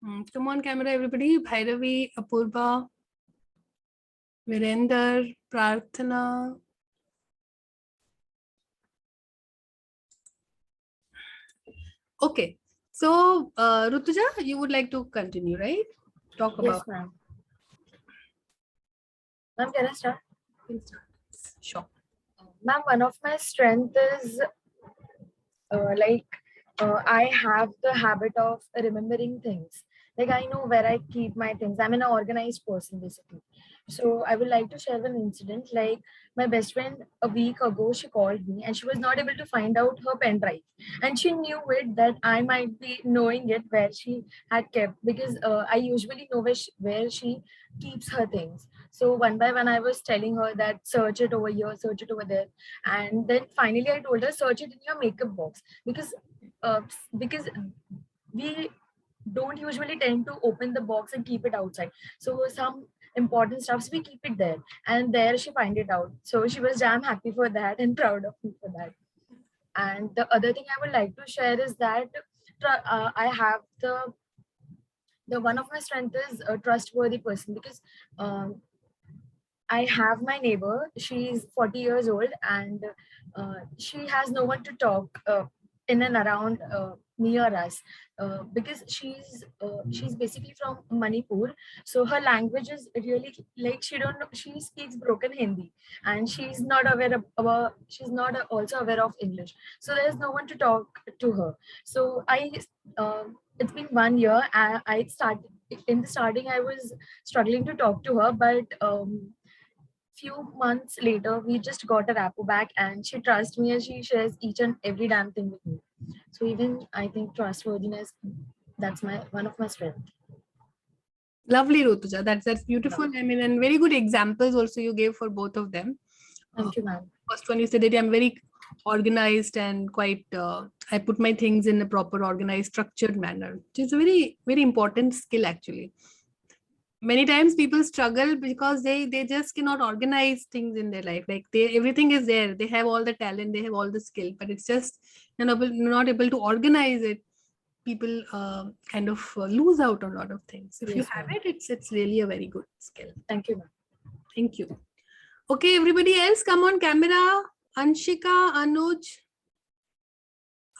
Come on camera, everybody. Bhairavi, Apurva, Virender, Prarthana. Okay. So, Rutuja, you would like to continue, right? Talk about. Yes, ma'am. Ma'am, can I start? Sure. Ma'am, one of my strength is I have the habit of remembering things. Like I know where I keep my things. I'm an organized person basically. So I would like to share an incident. Like my best friend a week ago, she called me and she was not able to find out her pen drive, and she knew it that I might be knowing it where she had kept, because I usually know where she keeps her things. So one by one, I was telling her that search it over here, search it over there, and then finally I told her search it in your makeup box, because we don't usually tend to open the box and keep it outside. So some important stuffs we keep it there, and there she find it out. So she was damn happy for that and proud of me for that. And the other thing I would like to share is that I have the one of my strength is a trustworthy person, because um, I have my neighbor. She's 40 years old, and she has no one to talk in and around near us, because she's basically from Manipur. So her language is really like she don't know. She speaks broken Hindi, and she's not aware of she's not also aware of English. So there's no one to talk to her. So it's been 1 year. I started in the starting. I was struggling to talk to her, but few months later, we just got a rapport back, and she trusts me and she shares each and every damn thing with me. So even I think trustworthiness, that's one of my strengths. Lovely, Rutuja. That's beautiful. I mean, and very good examples also you gave for both of them. Thank you, ma'am. First one, you said that I'm very organized and quite, I put my things in a proper, organized, structured manner, which is a very, very important skill actually. Many times people struggle because they just cannot organize things in their life. Like everything is there. They have all the talent, they have all the skill, but it's just not able to organize it. People kind of lose out on a lot of things. If Yes, you have ma'am. it's really a very good skill. Thank you, ma'am. Thank you. Okay, everybody else, come on camera. Anshika, Anuj,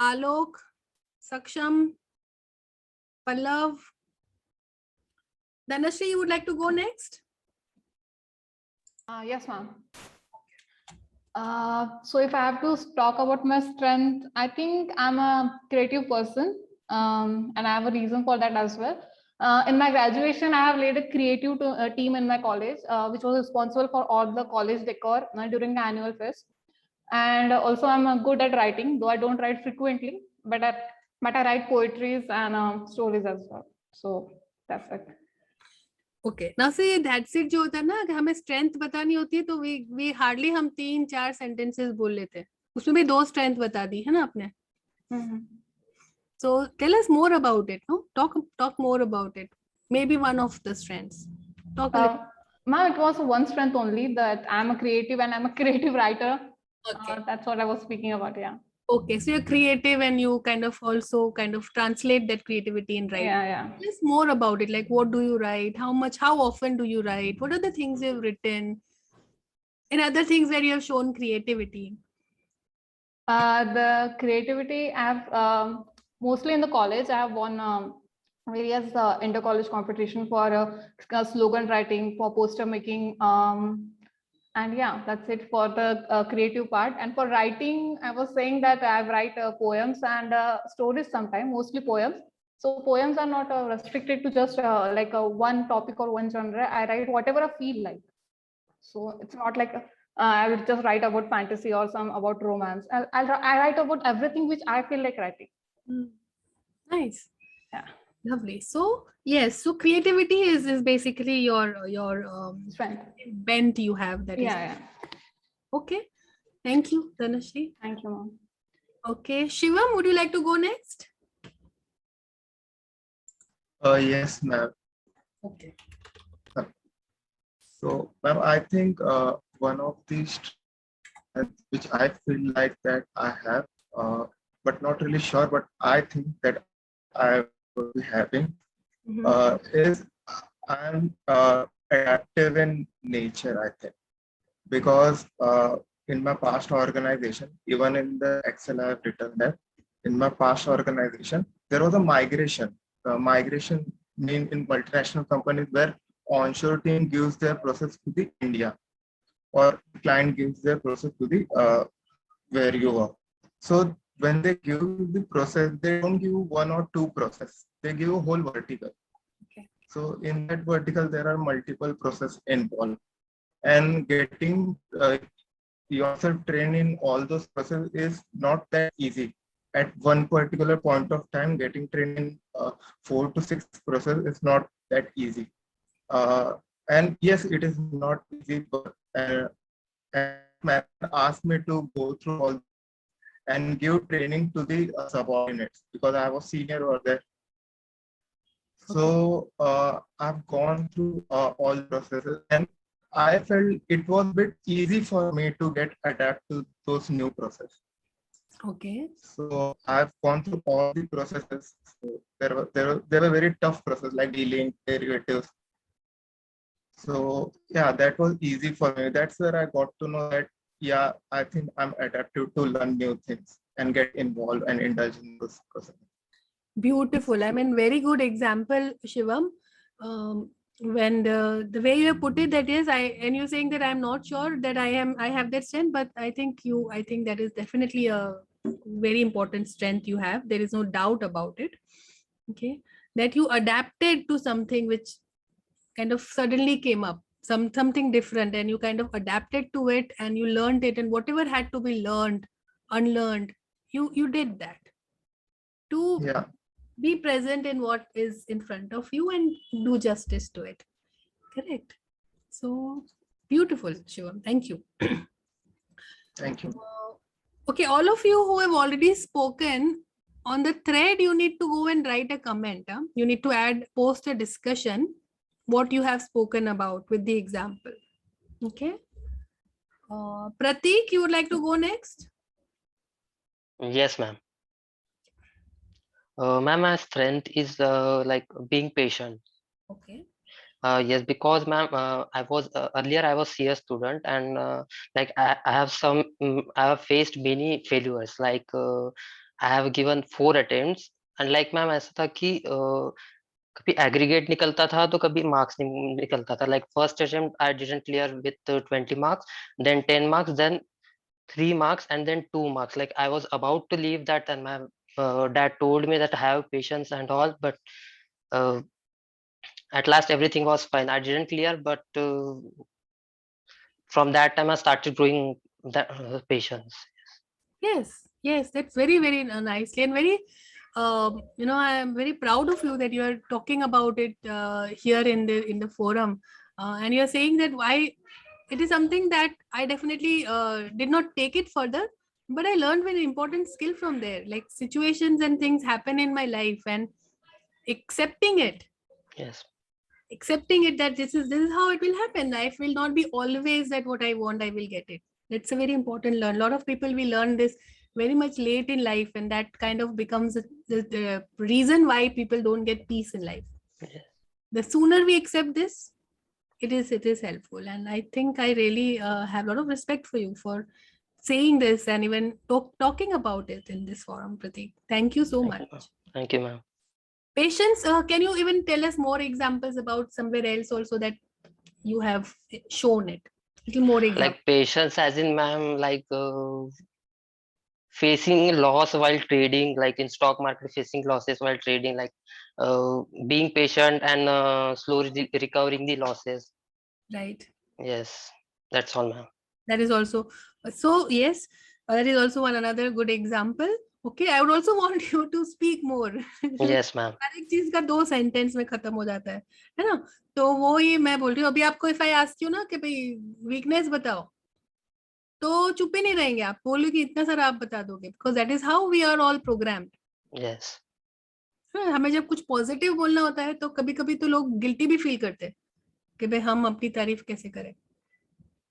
Alok, Saksham, Pallav. Dhanashree, you would like to go next? Yes, ma'am. So if I have to talk about my strength, I think I'm a creative person, and I have a reason for that as well. In my graduation, I have led a creative team in my college, which was responsible for all the college decor during the annual fest. And also I'm good at writing, though I don't write frequently, but I write poetries and stories as well. So that's it. Okay. Now see, that's it जो होता है ना, अगर हमें strength बतानी होती है तो we hardly हम 3-4 sentences बोल लेते हैं. उसमें भी 2 strength बता दी है ना आपने. So tell us more about it. No, talk more about it. Maybe one of the strengths. Talk a little. Ma'am, it was one strength only, that I'm a creative and I'm a creative writer. Okay. That's what I was speaking about. Yeah. Okay, so you're creative and you kind of also translate that creativity in writing. Yeah. Tell us more about it. Like, what do you write? How often do you write? What are the things you've written? And other things where you have shown creativity? The creativity I've mostly in the college. I have won various inter-college competition for slogan writing, for poster making, and yeah, that's it for the creative part. And for writing, I was saying that I write poems and stories sometimes, mostly poems. So poems are not restricted to just like one topic or one genre. I write whatever I feel like. So it's not like I would just write about fantasy or some about romance. I write about everything which I feel like writing. Nice. Yeah. Lovely. So yes, so creativity is basically your strength, bent you have. That is. Yeah. Okay. Thank you, Dhanashree. Thank you, ma'am. Okay, Shivam, would you like to go next? Yes, ma'am. Okay. So, ma'am, I think one of the strengths which I feel like that I have, but not really sure, but I think that I will be having is I'm adaptive in nature, I think, because in my past organization, even in the Excel I have written that in my past organization, there was a migration. Migration mean in multinational companies where onshore team gives their process to the India or client gives their process to the where you are. So when they give the process, they don't give one or two process. They give a whole vertical. Okay. So in that vertical, there are multiple process involved, and getting yourself trained in all those processes is not that easy. At one particular point of time, getting trained in 4 to 6 process is not that easy. And yes, it is not easy, but and man asked me to go through all and give training to the subordinates because I was senior over there. So I've gone through all processes, and I felt it was a bit easy for me to get adapt to those new processes. Okay. So I've gone through all the processes. So there were very tough processes like dealing derivatives. So yeah, that was easy for me. That's where I got to know that yeah, I think I'm adaptive to learn new things and get involved and indulge in those processes. Beautiful. I mean, very good example, Shivam. When the way you have put it, that is, and you're saying that I'm not sure that I have that strength, but I think that is definitely a very important strength you have. There is no doubt about it. Okay, that you adapted to something which kind of suddenly came up, something different, and you kind of adapted to it, and you learned it, and whatever had to be learned, unlearned, you did that to Yeah, be present in what is in front of you and do justice to it. Correct. So beautiful, Shivam. Thank you. thank you. Okay, all of you who have already spoken on the thread, you need to go and write a comment. You need to post a discussion what you have spoken about with the example. Okay. Prateek, you would like to go next? Yes, ma'am. Ma'am, my strength is like being patient. Okay. Yes, because ma'am, I was earlier I was CS student, and like I have I have faced many failures. Like I have given 4 attempts, and like ma'am ऐसा था कि कभी aggregate निकलता था तो कभी marks नहीं निकलता था. Like first attempt I didn't clear with 20 marks, then 10 marks, then 3 marks, and then 2 marks. Like I was about to leave that, and my dad told me that I have patience and all, but uh, at last everything was fine. I didn't clear, but from that time I started growing that patience. Yes, that's very, very nicely and very, I am very proud of you that you are talking about it here in the forum, and you are saying that why it is something that I definitely did not take it further, but I learned very important skill from there. Like situations and things happen in my life, and accepting it, Yes. that this is how it will happen. Life will not be always that what I want I will get it. That's a very important learn. A lot of people we learn this very much late in life, and that kind of becomes the reason why people don't get peace in life. Yes. The sooner we accept this, it is helpful, and I think I really have a lot of respect for you for saying this and even talking about it in this forum, Prateek. Thank you so Thank much. you, ma'am. Thank you, ma'am. Patience, can you even tell us more examples about somewhere else also that you have shown it? Little more examples. Like patience, as in ma'am, like facing loss while trading, like in stock market, facing losses while trading, like being patient and slowly recovering the losses. Right. Yes, that's all, ma'am. That is also so. Yes, that is also another good example. Okay, I would also want you to speak more. Yes, ma'am. हर एक चीज का 2 sentence में खत्म हो जाता है ना? तो वो ये मैं बोल रही हूँ. अभी आपको इफ आई आस्क यू ना कि भाई वीकनेस बताओ, तो चुप ही नहीं रहेंगे आप. बोलोगे कि इतना सारा आप बता दोगे, because that is how we are all programmed. Yes. हमें जब कुछ पॉजिटिव बोलना होता है तो कभी कभी तो लोग गिल्टी भी फील करते हैं कि भाई हम अपनी तारीफ कैसे करें.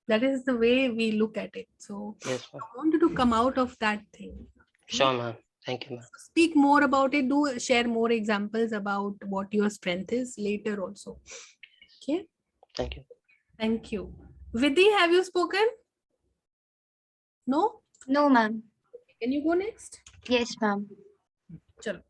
That is the way we look at it. So Yes, ma'am. I wanted to come out of that thing. Sure, ma'am. Thank you, ma'am. Speak more about it. Do share more examples about what your strength is later also. Okay. Thank you. Thank you. Vidhi, have you spoken? No? No, ma'am. Can you go next? Yes, ma'am. Chalo.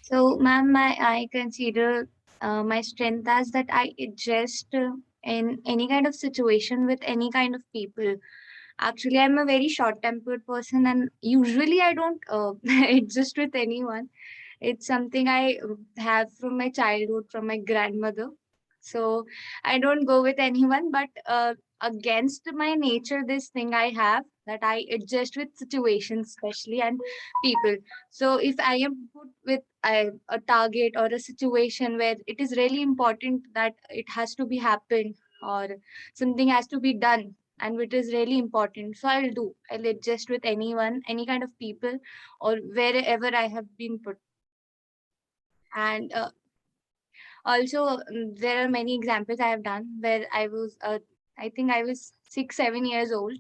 So, ma'am, I consider my strength as that I adjust in any kind of situation with any kind of people. Actually, I'm a very short-tempered person, and usually I don't adjust with anyone. It's something I have from my childhood, from my grandmother. So I don't go with anyone, but against my nature, this thing I have that I adjust with situations, especially and people. So if I am put with a target or a situation where it is really important that it has to be happened or something has to be done and it is really important, so I'll adjust with anyone, any kind of people, or wherever I have been put. And also there are many examples I have done where I think I was 6 7 years old.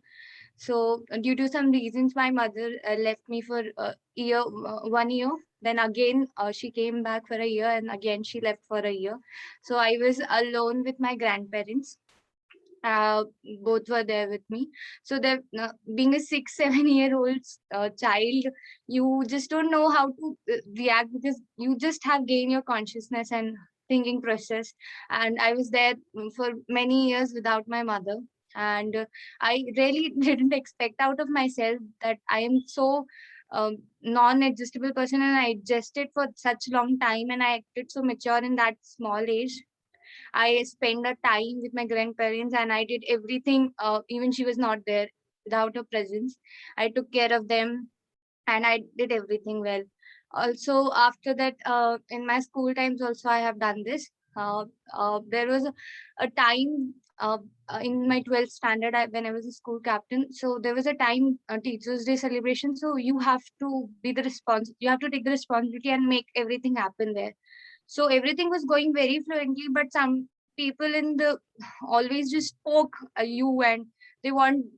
So due to some reasons my mother left me for a year, 1 year. Then again she came back for a year, and again she left for a year. So I was alone with my grandparents. uh, Both were there with me. So that being a 6 7 year old child, you just don't know how to react, because you just have gained your consciousness and thinking process. And I was there for many years without my mother. And I really didn't expect out of myself that I am so non-adjustable person, and I adjusted for such long time, and I acted so mature in that small age. I spent a time with my grandparents, and I did everything, even she was not there, without her presence. I took care of them, and I did everything well. Also, after that, in my school times, also I have done this. There was a time in my 12th standard when I was a school captain. So there was a time, Teachers' Day celebration. So you have to be the you have to take the responsibility and make everything happen there. So everything was going very fluently, but some people in the always just poke you, and they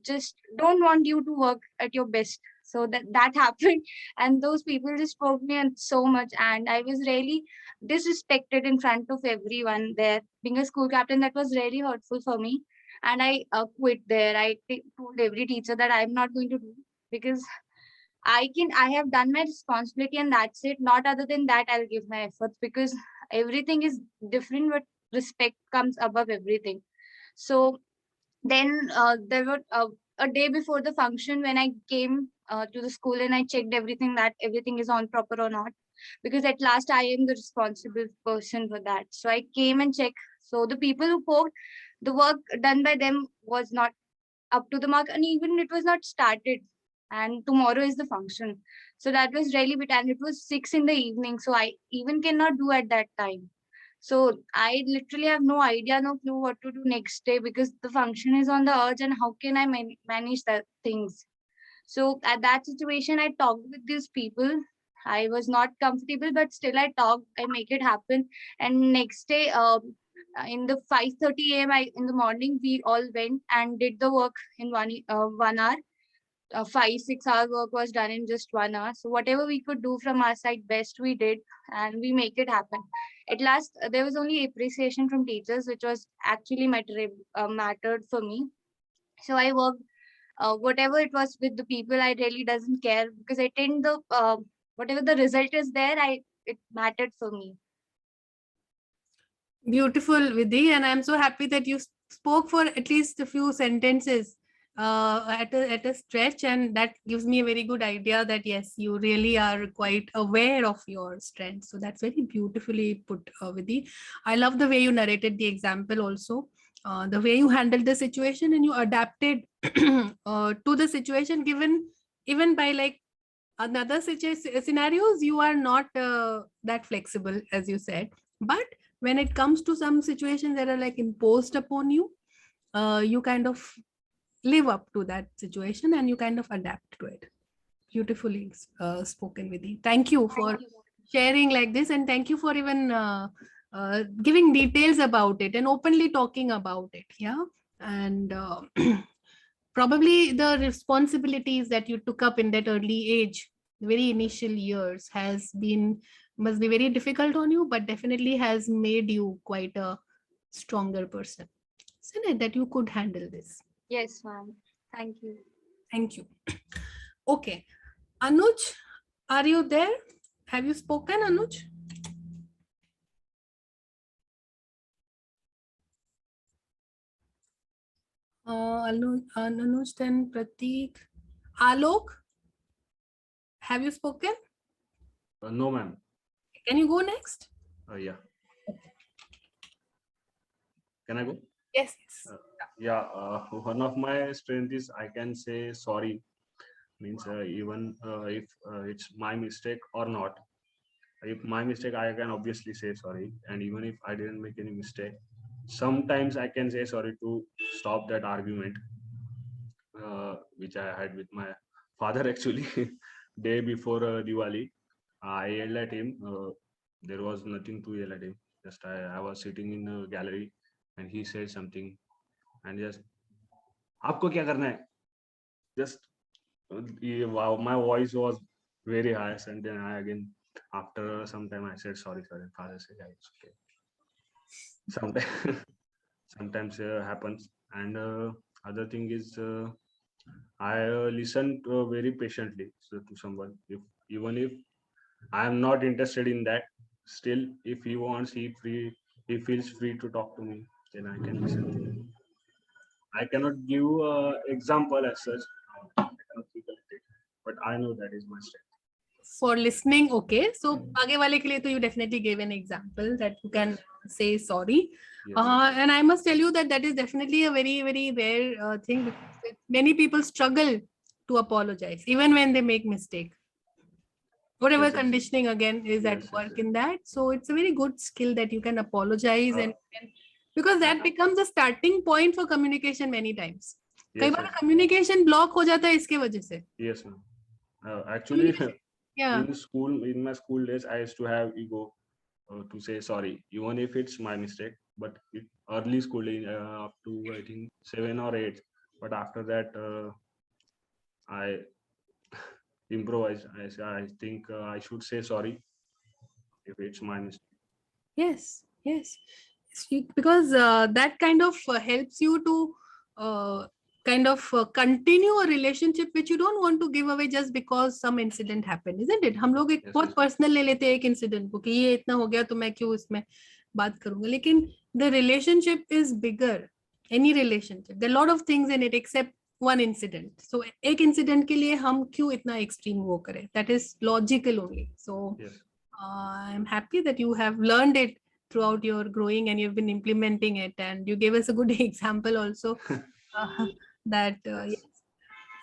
just don't want you to work at your best. So that happened, and those people just poked me and so much, and I was really disrespected in front of everyone there. Being a school captain, that was really hurtful for me, and I quit there. Told every teacher that I'm not going to do, because I have done my responsibility and that's it. Not other than that, I'll give my efforts, because everything is different, but respect comes above everything. So then there were a day before the function, when I came to the school and I checked everything, that everything is on proper or not, because at last I am the responsible person for that. So I came and checked. So the people who poked, the work done by them was not up to the mark, and even it was not started, and tomorrow is the function. So that was really bit, and it was 6 in the evening, so I even cannot do at that time. So I literally have no idea, no clue what to do next day, because the function is on the urge, and how can I manage that things. So at that situation, I talked with these people. I was not comfortable, but still I talked, I make it happen. And next day, in the 5:30 a.m. In the morning, we all went and did the work in 1 hour. 5 6 hour work was done in just 1 hour. So whatever we could do from our side, best we did, and we make it happen. At last, there was only appreciation from teachers, which was actually mattered for me. So I worked whatever it was with the people. I really doesn't care, because I think the whatever the result is there, it mattered for me. Beautiful, Vidhi, and I'm so happy that you spoke for at least a few sentences at a stretch, and that gives me a very good idea that yes, you really are quite aware of your strengths. So that's very beautifully put, Vidhi. I love the way you narrated the example also, the way you handled the situation and you adapted to the situation given. Even by like another scenarios, you are not that flexible, as you said, but when it comes to some situations that are like imposed upon you, you kind of live up to that situation and you kind of adapt to it. Beautifully spoken, Vidhi. Thank you for sharing like this, and thank you for even giving details about it and openly talking about it. Yeah. And probably the responsibilities that you took up in that early age very initial years must be very difficult on you, but definitely has made you quite a stronger person, isn't it, that you could handle this? Yes, ma'am. Thank you. Thank you. Okay, Anuj, are you there? Have you spoken, Anuj? Anuj, then Prateek. Alok, have you spoken? No, ma'am. Can you go next? Yeah. Can I go? Yes. Yeah. One of my strength is I can say sorry. Means even if it's my mistake or not. If my mistake, I can obviously say sorry. And even if I didn't make any mistake, sometimes I can say sorry to stop that argument, which I had with my father actually day before Diwali. I yelled at him. There was nothing to yell at him. Just I was sitting in a gallery and he said something and just, "Aapko kya karna hai?" Just wow, my voice was very high, and then I again after some time I said sorry. Father said, "Yeah, it's okay." Sometimes sometimes happens, and other thing is I listen very patiently to someone. If even if I am not interested in that, still if he wants, he feels free to talk to me, then I can listen to him. I cannot give example as such. I cannot recollect it, but I know that is my strength. For listening, okay. So aage wale ke liye to you definitely gave an example that you can say sorry. Yes. And I must tell you that is definitely a very, very rare thing, because many people struggle to apologize even when they make mistake. Whatever Yes, yes. conditioning again is at Yes, yes, work yes. in that. So it's a very good skill that you can apologize, Uh, because that becomes a starting point for communication many times. कई Yes, बार yes. communication block हो जाता है इसके वजह से. Yes, ma'am. Actually, Yeah. in my school days, I used to have ego to say sorry, even if it's my mistake. But early schooling, up to I think 7 or 8. But after that, I improvised. I think I should say sorry if it's my mistake. Yes. Because that kind of helps you to continue a relationship which you don't want to give away just because some incident happened, isn't it? हम लोग एक Yes, बहुत yes. Personal ले लेते हैं एक incident को कि ये इतना हो गया तो मैं क्यों इसमें बात करूंगा, लेकिन the relationship is bigger. Any relationship, there are a lot of things in it except one incident. So एक इंसिडेंट के लिए हम क्यों इतना एक्सट्रीम वो करें? That is logical only. So Yes. I'm happy that you have learned it throughout your growing and you've been implementing it, and you gave us a good example also that Yes. yes.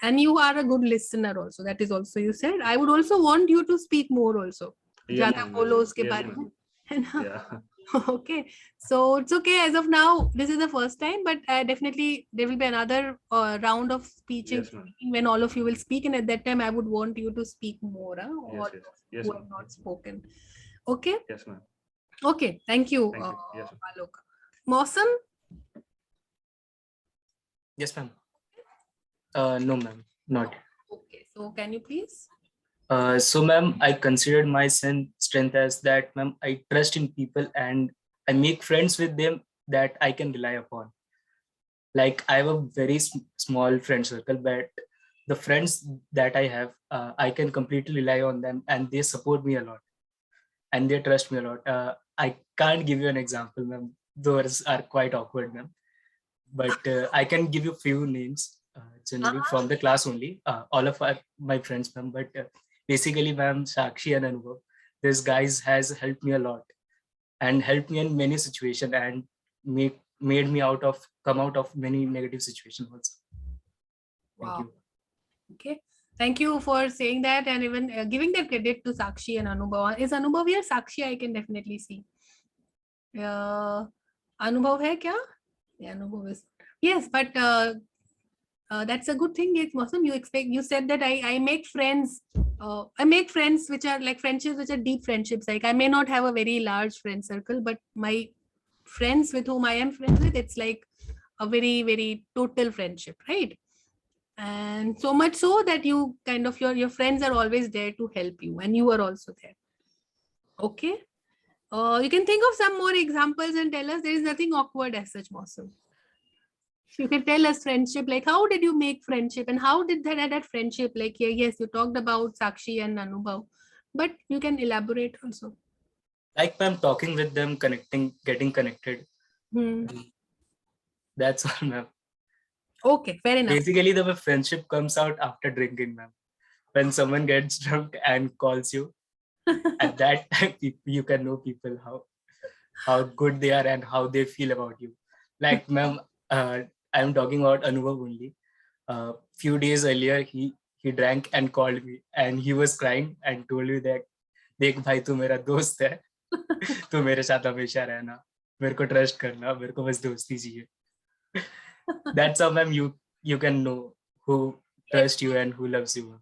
And you are a good listener also, that is also you said. I would also want you to speak more also. Yes, ज़्यादा ma'am. बोलो उसके Yes, बारे में, ma'am. है ना? Yeah. Okay, so it's okay as of now. This is the first time, but definitely there will be another round of speaking Yes, ma'am. when all of you will speak, and at that time I would want you to speak more, Yes, or yes. Yes, who ma'am. have not spoken. Okay. Yes, ma'am. Okay, thank you, Thank you. Yes, ma'am. Alok. Mawsam, Yes, ma'am. No, ma'am, not. okay, so can you please? So, ma'am, I considered my strength as that, ma'am, I trust in people and I make friends with them that I can rely upon. Like, I have a very small friend circle, but the friends that I have, I can completely rely on them and they support me a lot and they trust me a lot. I can't give you an example, ma'am. Those are quite awkward, ma'am. But I can give you few names generally from the class only. All of my friends, ma'am. But basically, ma'am, Sakshi and Anubhav, these guys has helped me a lot and helped me in many situations and made me come out of many negative situations also. Thank Wow. you. Okay, thank you for saying that, and even giving that credit to Sakshi and Anubhav. Is Anubhav here? Sakshi, I can definitely see. Anubhav hai kya? Yeah, Anubhav is. Yes, but that's a good thing. It's awesome. You said that I make friends. I make friends which are like friendships which are deep friendships. Like I may not have a very large friend circle, but my friends with whom I am friends with, it's like a very, very total friendship, right? And so much so that you kind of your friends are always there to help you, and you are also there. Okay. You can think of some more examples and tell us. There is nothing awkward as such, Mosam. You can tell us friendship, like how did you make friendship and how did that friendship, like yes, you talked about Sakshi and Anubhav, but you can elaborate also. Like ma'am, talking with them, connecting, getting connected. That's all, ma'am. Okay, fair enough. Basically, the friendship comes out after drinking, ma'am. When someone gets drunk and calls you, at that time, you can know people how good they are and how they feel about you. Like, ma'am, I'm talking about Anubhav only. Few days earlier, he drank and called me, and he was crying and told me that, "देख भाई, तू मेरा दोस्त है, तू मेरे साथ हमेशा रहना, मेरे को trust करना, मेरे को बस दोस्ती चाहिए." That's how, ma'am, you can know who trusts you and who loves you.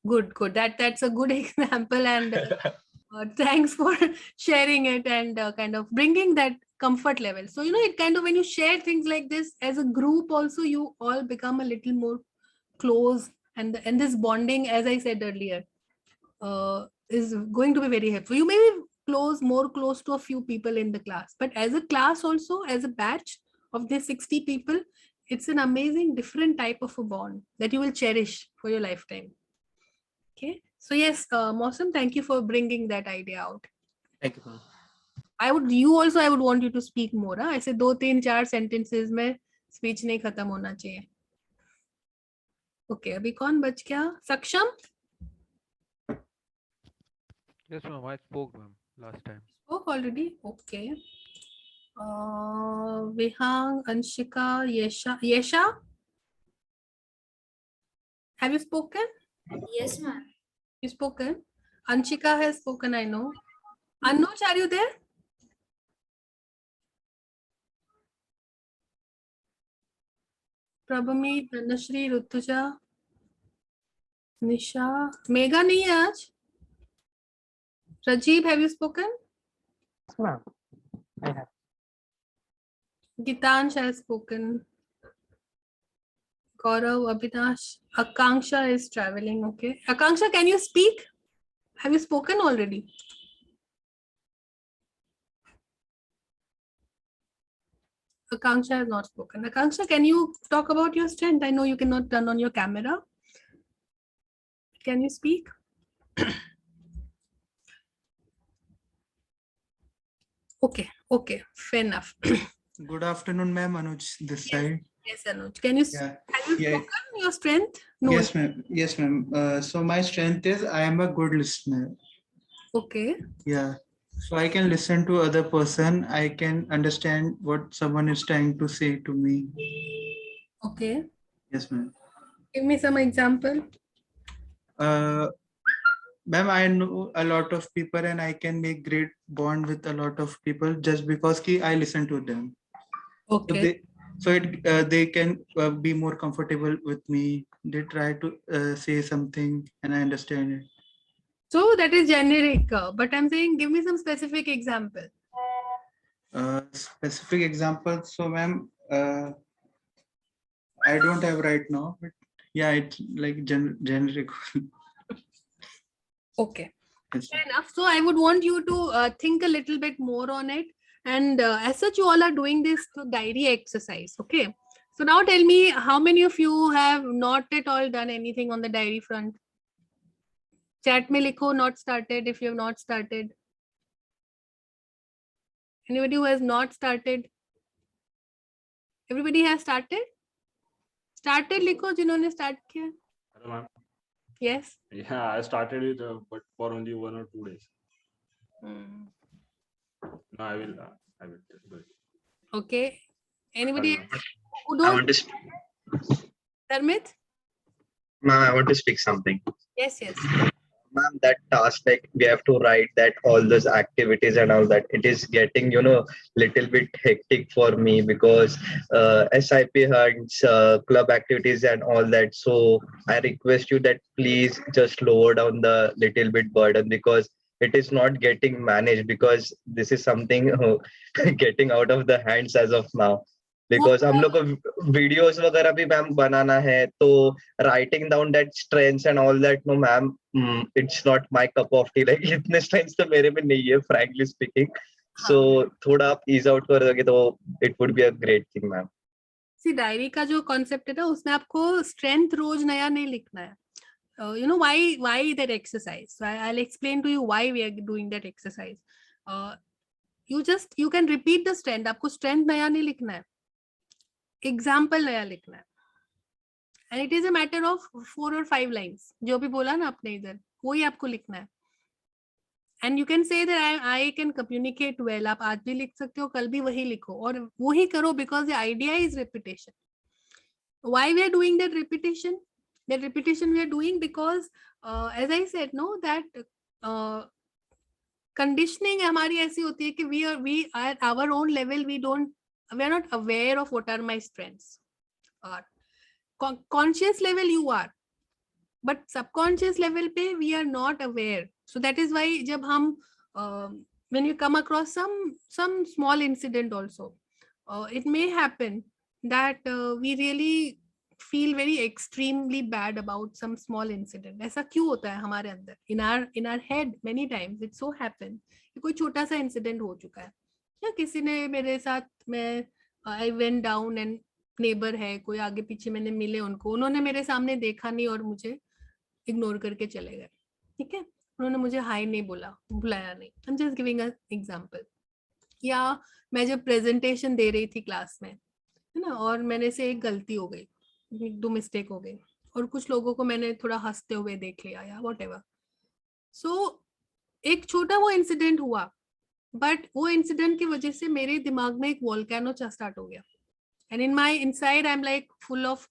Good. That's a good example, and thanks for sharing it and kind of bringing that comfort level. So it kind of, when you share things like this as a group, also you all become a little more close, and this bonding, as I said earlier, is going to be very helpful. You may be more close to a few people in the class, but as a class also, as a batch of these 60 people, it's an amazing different type of a bond that you will cherish for your lifetime. Okay, so yes, Mosam, thank you for bringing that idea out. Thank you, ma'am. I would want you to speak more. I said 2-3-4 sentences में speech नहीं खत्म होना चाहिए. Okay, अभी कौन बच गया? Saksham? Yes, ma'am. I spoke, ma'am, last time. Spoke already? Okay. Vihang, Anshika, Yesha? Have you spoken? Yes, ma'am. You spoken? Anshika has spoken, I know. Anuj, are you there? Prabhami, Dhanashri, Rutuja, Nisha. Megha nahi hai aaj? Rajiv, have you spoken? Yes, ma'am. I have. Gitansh has spoken. Gaurav, Abhinash, Akanksha is traveling. Okay. Akanksha, can you speak? Have you spoken already? Akanksha has not spoken. Akanksha, can you talk about your strength? I know you cannot turn on your camera. Can you speak? Okay, fair enough. Good afternoon, ma'am. Anuj this side. Yes, Anuj. Can you have you spoken your strength? No. Yes, ma'am. Yes, ma'am. So my strength is I am a good listener. Okay. Yeah. So I can listen to other person. I can understand what someone is trying to say to me. Okay. Yes, ma'am. Give me some example. Ma'am, I know a lot of people and I can make great bond with a lot of people just because I listen to them. Okay. So they can be more comfortable with me. They try to say something and I understand it. So that is generic, but I'm saying give me some specific example. Specific example. So ma'am, I don't have right now, but yeah, it's like generic. Okay. Yes. Fair enough. So I would want you to think a little bit more on it. And as such, you all are doing this diary exercise. Okay. So now tell me, how many of you have not at all done anything on the diary front? Chat mein likho, not started, if you have not started. Anybody who has not started? Everybody has started? Started likho, jinhone start kiya. Hello, ma'am. Yes. Yeah, I started it, but for only 1 or 2 days. No, I will do it. Okay. Anybody else who I don't? want to speak. Dharmit? Ma'am, I want to speak something. Yes. Ma'am, that task, like we have to write that all those activities and all that, it is getting, little bit hectic for me because SIP hunts, club activities and all that. So I request you that please just lower down the little bit burden because it is not getting managed because this is something getting out of the hands as of now. Because हम लोग को videos वगैरह भी ma'am बनाना है, तो writing down that strengths and all that, no ma'am, it's not my cup of tea. Like इतने strengths तो मेरे में नहीं है फ्रैंकली स्पीकिंग। सो थोड़ा आप ईज आउट कर दोगे तो it would be a great thing ma'am. See diary का जो कॉन्सेप्ट है ना, उसमें आपको स्ट्रेंथ रोज नया नहीं लिखना है. You know why that exercise. So I'll explain to you why we are doing that exercise. You can repeat the strength. आपको strength नया नहीं लिखना है, example नया लिखना है, and it is a matter of 4 or 5 lines. जो भी बोला ना आपने इधर, वही आपको लिखना है. And you can say that I can communicate well. आप आज भी लिख सकते हो, कल भी वही लिखो और वही करो, because the idea is repetition. Why we are doing that repetition? That repetition we are doing because, as I said, no, that conditioning हमारी ऐसी होती है कि we are at our own level, we are not aware of what are my strengths. Conscious level you are, but subconscious level पे we are not aware. So that is why जब हम when you come across some small incident also, it may happen that we really feel very extremely bad about some small incident. ऐसा क्यों होता है हमारे अंदर? In our head many times it so happen कि कोई छोटा सा incident हो चुका है, या किसी ने मेरे साथ, मैं I went down and neighbor है, कोई आगे पीछे मैंने मिले उनको, उन्होंने मेरे सामने देखा नहीं और मुझे इग्नोर करके चले गए. ठीक है, उन्होंने मुझे हाय नहीं बोला, बुलाया नहीं. I'm just giving an example. या मैं जब प्रेजेंटेशन दे रही थी क्लास में, है ना, और मैंने से एक गलती हो गई, 2 मिस्टेक हो गई, और कुछ लोगों को मैंने थोड़ा हंसते हुए देख लिया या व्हाटएवर. सो एक छोटा वो इंसिडेंट हुआ, बट वो इंसिडेंट की वजह से मेरे दिमाग में एक वोल्केनो स्टार्ट हो गया. And in my inside I am like full of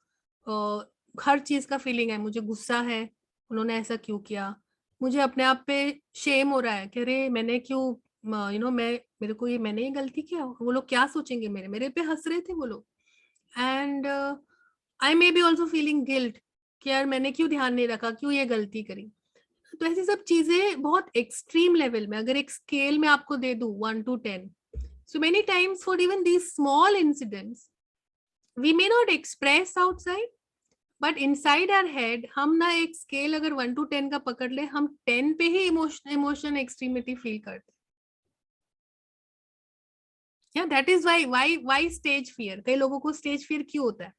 her चीज का फीलिंग है. मुझे गुस्सा है, उन्होंने ऐसा क्यों किया, मुझे अपने आप पे शेम हो रहा है कि अरे मैंने क्यों, मेरे को ये, मैंने ये गलती किया, वो लोग क्या सोचेंगे, मेरे पे हंस रहे थे वो लोग. And I may be also feeling guilt कि यार मैंने क्यों ध्यान नहीं रखा, क्यों ये गलती करी. तो ऐसी सब चीजें बहुत एक्सट्रीम लेवल में, अगर एक स्केल में आपको दे दूं 1 to 10, so many times for even these small incidents we may not express outside, but inside our head हम ना एक स्केल अगर 1 to 10 का पकड़ ले, हम 10 पे ही इमोशन एक्सट्रीमिटी फील करते. Yeah, that is why stage fear. कई लोगों को stage fear क्यों होता है?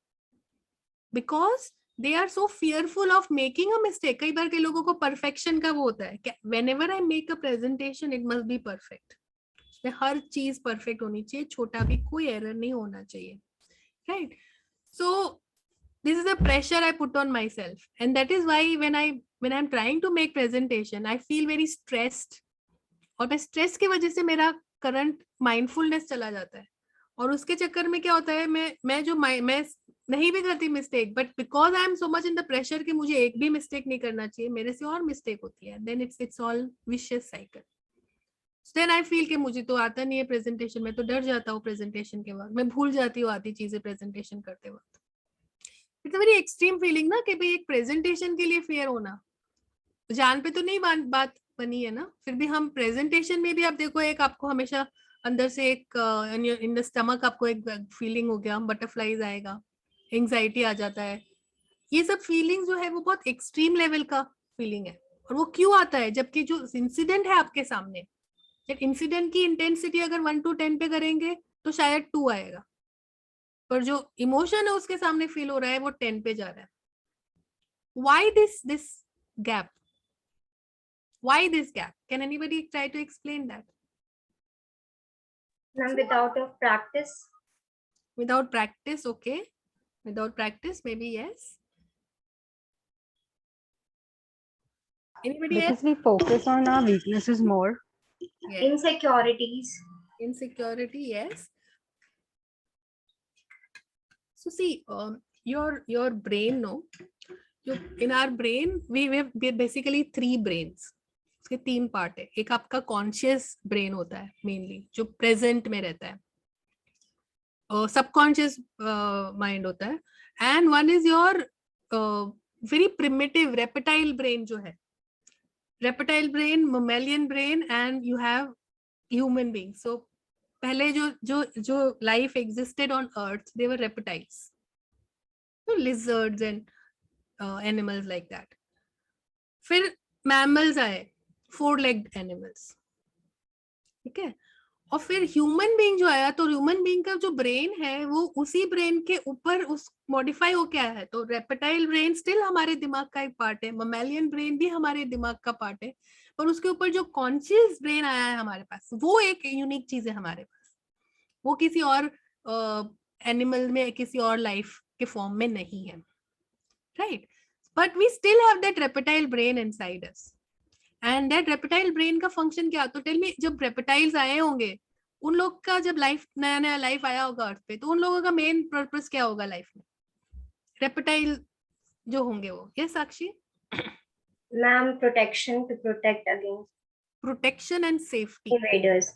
Because they are so fearful of making a mistake. कई बार कई लोगों को perfection का वो होता है, whenever I make a presentation it must be perfect. उसमें हर चीज perfect होनी चाहिए, छोटा भी कोई error नहीं होना चाहिए, right? So this is the pressure I put on myself, and that is why when I'm trying to make presentation I feel very stressed. और मैं stress की वजह से मेरा करंट माइंडफुलनेस चला जाता है, और उसके चक्कर में क्या होता है, मैं नहीं भी करती mistake, but because I am so much in the pressure कि मुझे एक भी मिस्टेक नहीं करना चाहिए, मेरे से और मिस्टेक होती है, then it's all vicious cycle. Then I feel कि मुझे तो आता नहीं है प्रेजेंटेशन, मैं तो डर जाता हूँ प्रेजेंटेशन के वक्त, मैं भूल जाती हूँ आधी चीजें प्रेजेंटेशन करते वक्त. It's a very extreme feeling ना, कि भाई एक प्रेजेंटेशन के लिए फेयर होना, जान पे तो नहीं बात बनी है ना, फिर भी हम प्रेजेंटेशन में भी आप देखो, एक आपको हमेशा अंदर से एक इन द स्टमक आपको एक फीलिंग हो गया, बटरफ्लाईज आएगा, एंजाइटी आ जाता है. ये सब फीलिंग जो है वो बहुत एक्सट्रीम लेवल का फीलिंग है. और वो क्यों आता है, जबकि जो इंसिडेंट है आपके सामने, इंसिडेंट की इंटेंसिटी अगर 1 to 10 पे करेंगे तो शायद 2 आएगा, पर जो इमोशन है उसके सामने फील हो रहा है वो 10 पे जा रहा है. Why this gap? Why this gap? Can anybody try to explain that? Without practice. Without practice, okay. Without practice, maybe yes. Anybody Because else? we focus on our weaknesses more. Yes. Insecurity, yes. So see, your brain, no. In our brain, we have basically 3 brains. उसके 3 part है. एक आपका conscious brain होता है mainly, जो present में रहता है, और सबकॉन्शियस माइंड होता है, and one is your very primitive reptile brain, जो है reptile brain, mammalian brain, and you have human being. So पहले जो life existed on earth, they were reptiles, lizards and animals like that. फिर mammals आए, 4 legged animals, ठीक है. और फिर ह्यूमन बीइंग जो आया, तो ह्यूमन बीइंग का जो ब्रेन है वो उसी ब्रेन के ऊपर उस मॉडिफाई हो क्या है. तो रेप्टाइल ब्रेन स्टिल हमारे दिमाग का एक पार्ट है, ममेलियन ब्रेन भी हमारे दिमाग का पार्ट है, पर उसके ऊपर जो कॉन्शियस ब्रेन आया है हमारे पास, वो एक यूनिक चीज है हमारे पास. वो किसी और एनिमल में, किसी और लाइफ के फॉर्म में नहीं है, right. But we still have that reptile brain inside us. And that reptile brain का फंक्शन क्या. तो टेल मी, जब रेप्टाइल्स आए होंगे, उन लोग का जब लाइफ, नया नया लाइफ आया होगा अर्थ पे, तो उन लोगों का मेन पर्पस क्या होगा लाइफ में, रेप्टाइल जो होंगे वो. Yes Sakshi. Ma'am, protection to protect against protection and safety invaders.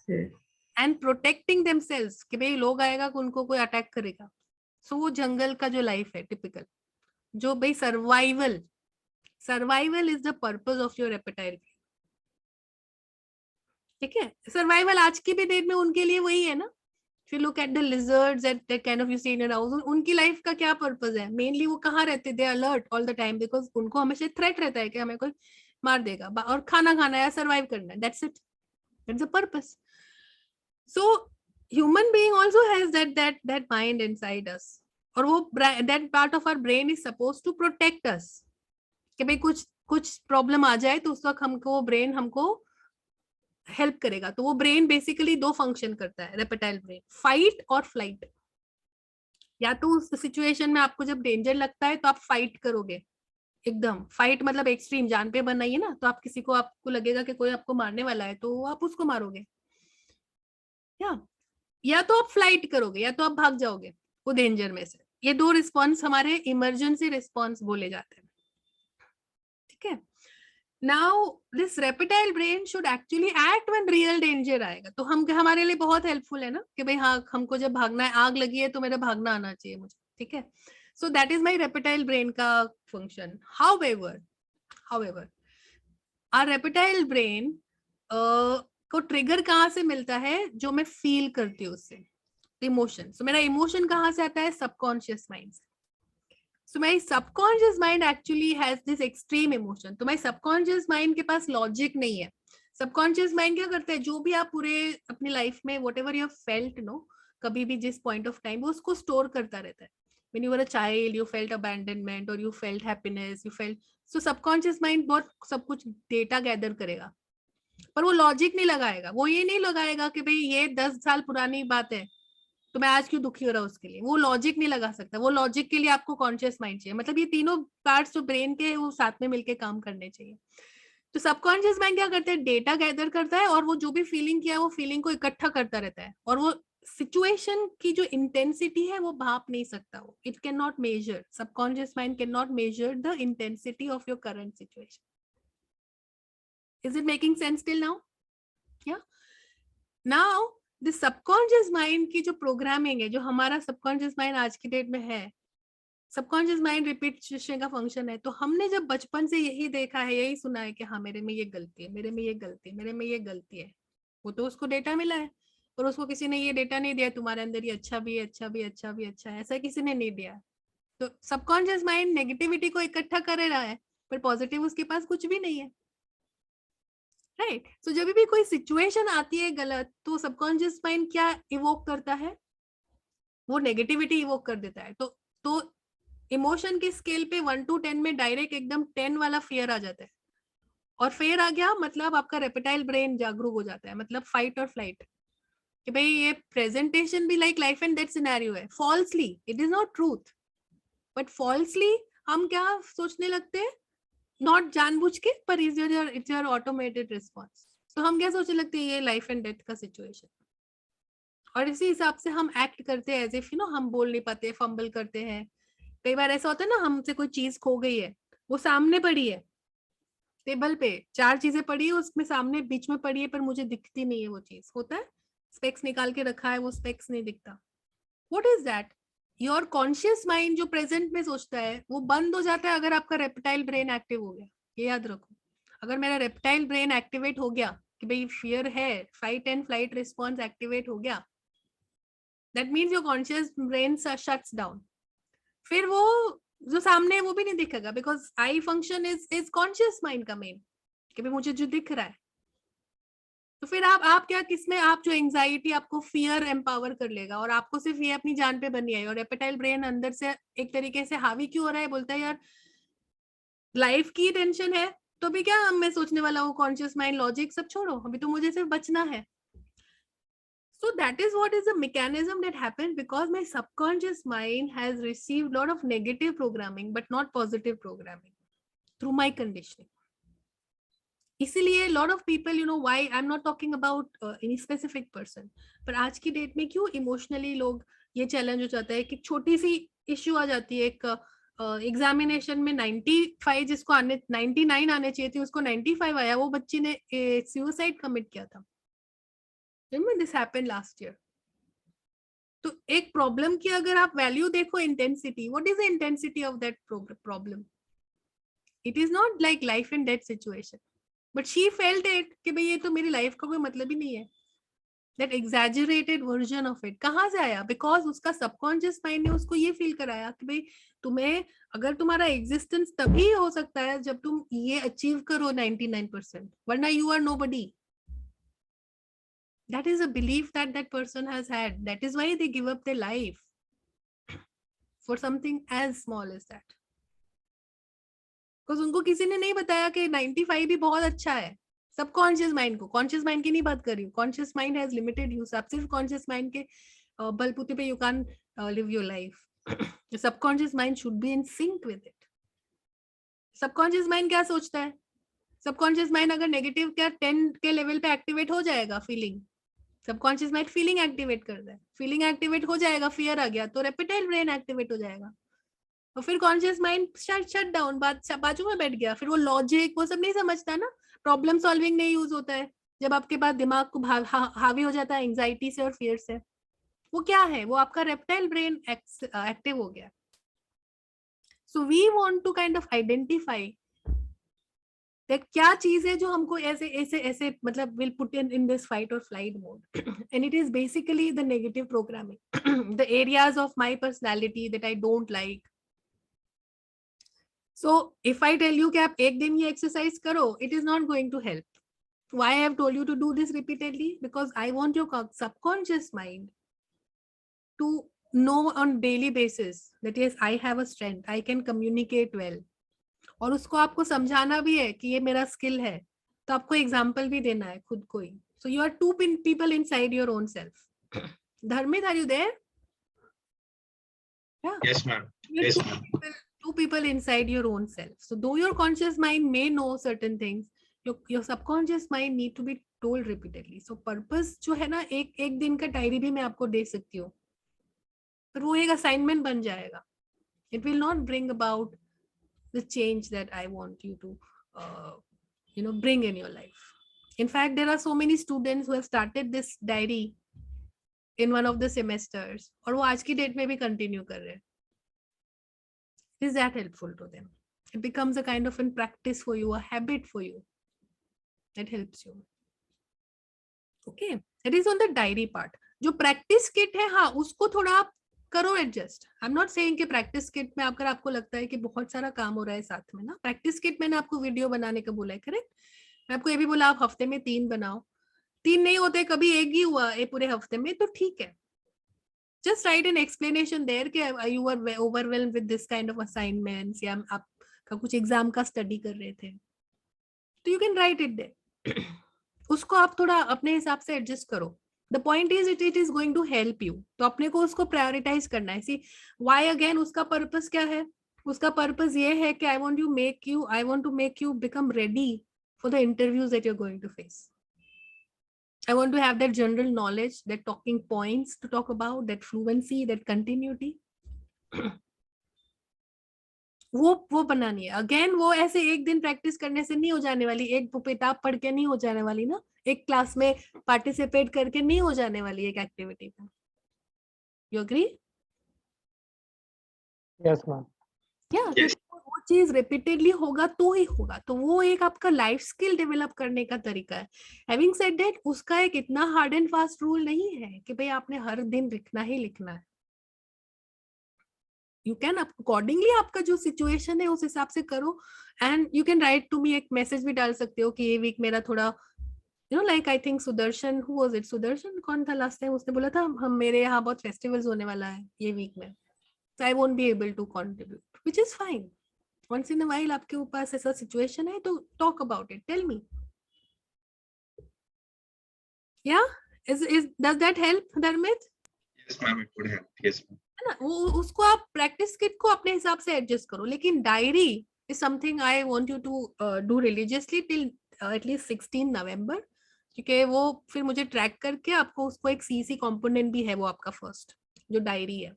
And protecting themselves, कि भाई लोग आएगा कि उनको कोई अटैक करेगा. सो वो जंगल का जो लाइफ है टिपिकल, जो भाई survival is the purpose of your reptile. ठीक है, सर्वाइवल आज की भी डेट में उनके लिए वही है ना. If you look at the lizards that kind of you see in your house, उनकी लाइफ का क्या पर्पस है. मेनली वो कहाँ रहते, they alert all the time, because उनको हमेशा थ्रेट रहता है कि हमें कोई मार देगा, और खाना खाना है, सर्वाइव करना है. That's it, that's the purpose. So human being also has that mind inside us, और वो that part of our brain is supposed to protect us, कि भाई कुछ प्रॉब्लम आ जाए तो उस वक्त हमको ब्रेन हमको हेल्प करेगा. तो वो ब्रेन बेसिकली 2 फंक्शन करता है, रेप्टाइल ब्रेन, फाइट और फ्लाइट. या तो उस सिचुएशन में आपको जब डेंजर लगता है तो आप फाइट करोगे, एकदम फाइट मतलब एक्सट्रीम, जान पे बनाइए ना. तो आप किसी को, आपको लगेगा कि कोई आपको मारने वाला है, तो आप उसको मारोगे. या तो आप फ्लाइट करोगे, या तो आप भाग जाओगे वो डेंजर में से. ये 2 रिस्पॉन्स हमारे इमरजेंसी रिस्पॉन्स बोले जाते हैं. ठीक है. Now this reptile brain should actually act when real danger आएगा. तो हम हमारे लिए बहुत हेल्पफुल है ना, कि भाई हाँ, हमको जब भागना है, आग लगी है तो मेरा भागना आना चाहिए मुझे. ठीक है. So that is my reptile brain का function. However, our reptile brain को ट्रिगर कहाँ से मिलता है, जो मैं फील करती हूँ उससे, इमोशन. So मेरा इमोशन कहाँ से आता है, सबकॉन्शियस माइंड से. So my subconscious mind actually has this extreme emotion. तो my subconscious mind के पास लॉजिक नहीं है. Subconscious mind क्या करता है, जो भी आप पूरे अपनी लाइफ में whatever you have felt, कभी भी जिस point of time, वो उसको स्टोर करता रहता है. When you were a child, you felt abandonment or you felt happiness, you felt. So subconscious mind बहुत सब कुछ डेटा गैदर करेगा, पर वो लॉजिक नहीं लगाएगा. वो ये नहीं लगाएगा कि भाई ये 10 साल पुरानी बात है, तो मैं आज क्यों दुखी हो रहा हूँ, उसके लिए वो लॉजिक नहीं लगा सकता. वो लॉजिक के लिए आपको कॉन्शियस माइंड चाहिए. मतलब ये तीनों पार्ट्स जो ब्रेन के, वो साथ में मिलके काम करने चाहिए. तो सबकॉन्शियस माइंड क्या करता है, डेटा गैदर करता है, और वो जो भी फीलिंग किया, वो फीलिंग को इकट्ठा करता रहता है. और वो सिचुएशन की जो इंटेंसिटी है वो भाप नहीं सकता. वो it can not measure, subconscious mind can not measure the intensity of your current situation. Is it making sense till now? या नाउ द सबकॉन्शियस माइंड की जो प्रोग्रामिंग है, जो हमारा सबकॉन्शियस माइंड आज की डेट में है, सबकॉन्शियस माइंड रिपीटेशन का फंक्शन है. तो हमने जब बचपन से यही देखा है, यही सुना है कि हाँ, मेरे में ये गलती है, मेरे में ये गलती है, मेरे में ये गलती है. वो तो उसको डेटा मिला है, और उसको किसी ने ये डेटा नहीं दिया, तुम्हारे अंदर ये अच्छा भी है, अच्छा भी, अच्छा भी, अच्छा है, ऐसा किसी ने नहीं दिया. तो सबकॉन्शियस माइंड नेगेटिविटी को इकट्ठा कर रहा है, पर पॉजिटिव उसके पास कुछ भी नहीं है. राइट. सो जब भी कोई सिचुएशन आती है गलत, तो सबकॉन्शियस माइंड क्या इवोक करता है, वो नेगेटिविटी इवोक कर देता है. तो इमोशन की स्केल पे 1 to 10 में डायरेक्ट एकदम 10 वाला फियर आ जाता है. और फियर आ गया मतलब आपका रेप्टाइल ब्रेन जागरूक हो जाता है, मतलब फाइट और फ्लाइट, कि भाई ये प्रेजेंटेशन भी like life and death scenario है. Falsely, it is not truth, but falsely हम क्या सोचने लगते हैं, नॉट जानबूझ के, पर इट्स योर ऑटोमेटेड रिस्पॉन्स. तो हम क्या सोचने लगते हैं, ये लाइफ एंड डेथ का सिचुएशन, और इसी हिसाब से हम एक्ट करते हैं एज इफ हम बोल नहीं पाते, फंबल करते हैं. कई बार ऐसा होता है ना, हमसे कोई चीज खो गई है, वो सामने पड़ी है टेबल पे, 4 चीजें पड़ी है उसमें, सामने बीच में पड़ी है, पर मुझे दिखती नहीं है वो चीज. होता है, स्पेक्स निकाल के रखा है, वो स्पेक्स नहीं दिखता. What is that? Your conscious mind जो प्रेजेंट में सोचता है, वो बंद हो जाता है अगर आपका रेप्टाइल ब्रेन एक्टिव हो गया. ये याद रखो, अगर मेरा रेप्टाइल ब्रेन एक्टिवेट हो गया कि भाई फियर है, fight and flight response activate हो गया, that means your conscious brain shuts down. फिर वो जो सामने है वो भी नहीं दिखेगा, because I function is conscious mind का मेन, कि भाई मुझे जो दिख रहा है. तो फिर आप क्या किसमें, आप जो एंजाइटी आपको फियर एम्पावर कर लेगा, और आपको सिर्फ ये अपनी जान पे बनी है. और रेपेटाइल ब्रेन अंदर से एक तरीके से हावी क्यों हो रहा है, बोलता है यार लाइफ की टेंशन है, तो भी क्या मैं सोचने वाला हूँ, कॉन्शियस माइंड लॉजिक सब छोड़ो, अभी तो मुझे सिर्फ बचना है. So that is what is the mechanism that happens, because my subconscious mind has received a lot of negative programming but not positive programming through my conditioning. इसीलिए lot of people, you know, why I'm not talking about any specific person, पर आज की date में क्यों emotionally लोग ये challenge हो जाता है कि छोटी सी इश्यू आ जाती है, एक एग्जामिनेशन में 95 जिसको आने 99 आने चाहिए थे उसको 95 आया, वो बच्ची ने सुसाइड कमिट किया था. Remember this happened last year. तो एक प्रॉब्लम की अगर आप वैल्यू देखो, intensity, what is the intensity of that problem? It is not like life and death situation, but she felt it कि भाई ये तो मेरी लाइफ का कोई मतलब ही नहीं है. That exaggerated version of it कहाँ से आया? बिकॉज उसका सबकॉन्शियस माइंड ने उसको ये फील कराया कि भाई तुम्हें, अगर तुम्हारा एग्जिस्टेंस तभी हो सकता है जब तुम ये अचीव करो 99%, वरना you are nobody. That is a belief that that person has had. That is why they give up their life for something as small as that. Because उनको किसी ने नहीं बताया कि 95 भी बहुत अच्छा है. सबकॉन्शियस माइंड को, कॉन्शियस माइंड की नहीं बात कर रही हूँ. Conscious mind has limited use. आप सिर्फ कॉन्शियस माइंड के बलबूते पे you can live your life. Subconscious mind should be in sync with it. Subconscious mind क्या सोचता है? सबकॉन्शियस माइंड अगर नेगेटिव क्या 10 के लेवल पे एक्टिवेट हो जाएगा feeling. Subconscious mind feeling activate करता है. फीलिंग एक्टिवेट हो जाएगा, फियर आ गया तो रेपेटाइल ब्रेन एक्टिवेट हो जाएगा, और फिर कॉन्शियस माइंड शट डाउन, बाजू में बैठ गया. फिर वो लॉजिक वो सब नहीं समझता ना, प्रॉब्लम सॉल्विंग नहीं यूज होता है जब आपके पास दिमाग को हावी हो जाता है एंजाइटी से और फियर से. वो क्या है? वो आपका रेपेटाइल ब्रेन एक्टिव हो गया. So we want to kind of identify that क्या चीज है जो हमको ऐसे ऐसे ऐसे मतलब will put in this fight or flight mode. And it is basically the negative programming, the areas of my personality that I don't like. So if I tell you कि आप एक दिन ये exercise करो, it is not going to help. Why I have told you to do this repeatedly? Because I want your subconscious mind to know on daily basis that yes, I have a strength, I can communicate well. और उसको आपको समझाना भी है कि ये मेरा skill है, तो आपको एग्जाम्पल भी देना है खुद को ही. So you are two people inside your own self. Dharmit, are you there? Yes, ma'am. Yes, ma'am. Two people inside your own self. So though your conscious mind may know certain things, your subconscious mind need to be told repeatedly. So purpose जो है ना, एक दिन का diary भी मैं आपको दे सकती हूँ, पर वो एक असाइनमेंट बन जाएगा. It will not bring about the change that I want you to bring in your life. In fact, there are so many students who have started this diary in one of the semesters, और वो आज की date में भी continue कर रहे हैं. Is that helpful to them? It becomes a kind of a practice for you, a habit for you that helps you. Okay, that is on the diary part. जो practice kit है, हाँ उसको थोड़ा आप करो adjust. I am not saying कि practice kit में अगर आपको लगता है कि बहुत सारा काम हो रहा है साथ में ना, प्रैक्टिस किट मैंने आपको वीडियो बनाने का बोला है, करेक्ट? मैं आपको ये भी बोला आप हफ्ते में 3 बनाओ. 3 नहीं होते, कभी एक ही हुआ ये पूरे हफ्ते में, तो ठीक है. Just write an explanation there कि you are overwhelmed with this kind of assignments, या आपका कुछ एग्जाम का स्टडी कर रहे थे, तो you can write it there. उसको आप थोड़ा अपने हिसाब से एडजस्ट करो. The point is it is going to help you. तो अपने को उसको प्रायोरिटाइज करना है. See, why again? उसका पर्पस क्या है? उसका पर्पस ये है कि I want to make you become ready for the interviews that you're going to face. I want to have that general knowledge, that talking points to talk about, that fluency, that continuity. वो बनानी है. Again वो ऐसे एक दिन practice करने से नहीं हो जाने वाली, एक किताब पढ़ के नहीं हो जाने वाली ना, एक क्लास में पार्टिसिपेट करके नहीं हो जाने वाली एक एक्टिविटी में. You agree? Yes, ma'am. Yeah, Yes. वो चीज रिपीटेडली होगा तो ही होगा, तो वो एक आपका लाइफ स्किल डेवलप करने का तरीका है। हैविंग सेड दैट, उसका एक इतना हार्ड एंड फास्ट रूल नहीं है कि भाई आपने हर दिन लिखना ही लिखना है। यू कैन अकॉर्डिंगली आपका जो सिचुएशन है उस हिसाब से करो, and you can write to me, एक मैसेज भी डाल सकते हो कि ये वीक मेरा थोड़ा like I think Sudarshan, who was it, Sudarshan कौन था लास्ट टाइम, उसने बोला था हम मेरे यहाँ बहुत फेस्टिवल्स होने वाला है ये वीक में, so I won't be able to contribute, which is fine. Once in a while आपके ऊपर ऐसा सिचुएशन है तो talk about it, tell me. Yeah, does that help, Dharmit? Yes, ma'am, it would help. Yes, ma'am. है ना, वो उसको आप प्रैक्टिस किट को अपने हिसाब से एडजस्ट करो, लेकिन diary is something I want you to do religiously till at least 16 November, क्योंकि वो फिर मुझे ट्रैक करके आपको उसको एक सीसी कंपोनेंट भी है वो आपका फर्स्ट जो डायरी है।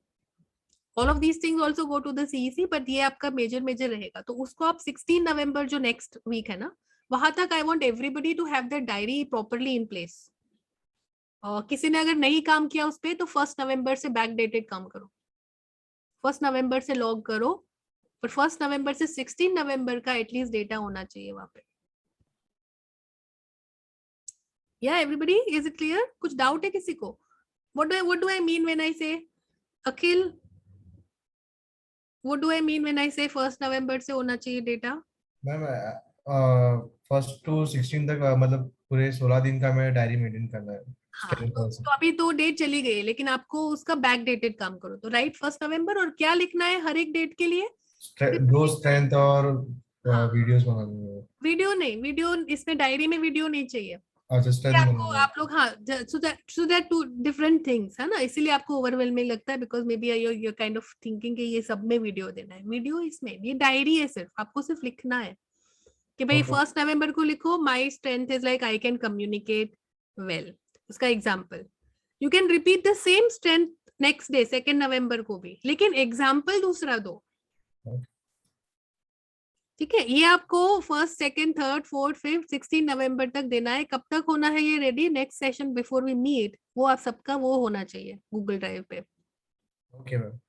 All of these things also go to the CEC, but ये आपका मेजर रहेगा, तो उसको आप 16 नवंबर जो नेक्स्ट वीक है ना, वहां तक I want everybody to have that diary properly in place. किसी ने अगर नहीं काम किया उस पे तो 1 नवंबर से बैक डेटेड काम करो, 1 नवंबर से लॉग करो, पर 1 नवंबर से 16 नवंबर का एटलीस्ट डेटा होना चाहिए वहां पे। या एवरीबडी, इज इट क्लियर? कुछ डाउट है किसी को? what do I mean when I say, Akhil, what do I mean when I say 1 नवंबर से होना चाहिए डेटा? मैम 1 to 16 तक मतलब पूरे 16 दिन का मैं डायरी मेंटेन करना है। हाँ, तो अभी तो डेट चली गई है, लेकिन आपको उसका बैक डेटेड काम करो, तो राइट 1 नवंबर, और क्या लिखना है हर एक डेट के लिए? दो स्ट्रेंथ और वीडियोस बनानी है। वीडियो नहीं, वीडियो इसमें डायरी में वीडियो नहीं चाहिए। अच्छा, स्ट्रेंथ आपको आप लोग, हाँ, so that two different things है ना, इसीलिए आपको ओवरवेलमिंग लगता है, because maybe you kind of thinking कि ये सब में वीडियो देना है। वीडियो इसमें, ये डायरी है, सिर्फ आपको सिर्फ लिखना है कि भाई 1 नवंबर को लिखो, my strength is like I can communicate well, उसका example. You can repeat the same strength next day 2 नवंबर को भी, लेकिन एग्जाम्पल दूसरा दो, ठीक है? ये आपको 1st, 2nd, 3rd, 4th, 5th, 16 नवंबर तक देना है। कब तक होना है ये ready? Next session before we meet, वो आप सबका वो होना चाहिए गूगल ड्राइव पे। Okay ma'am.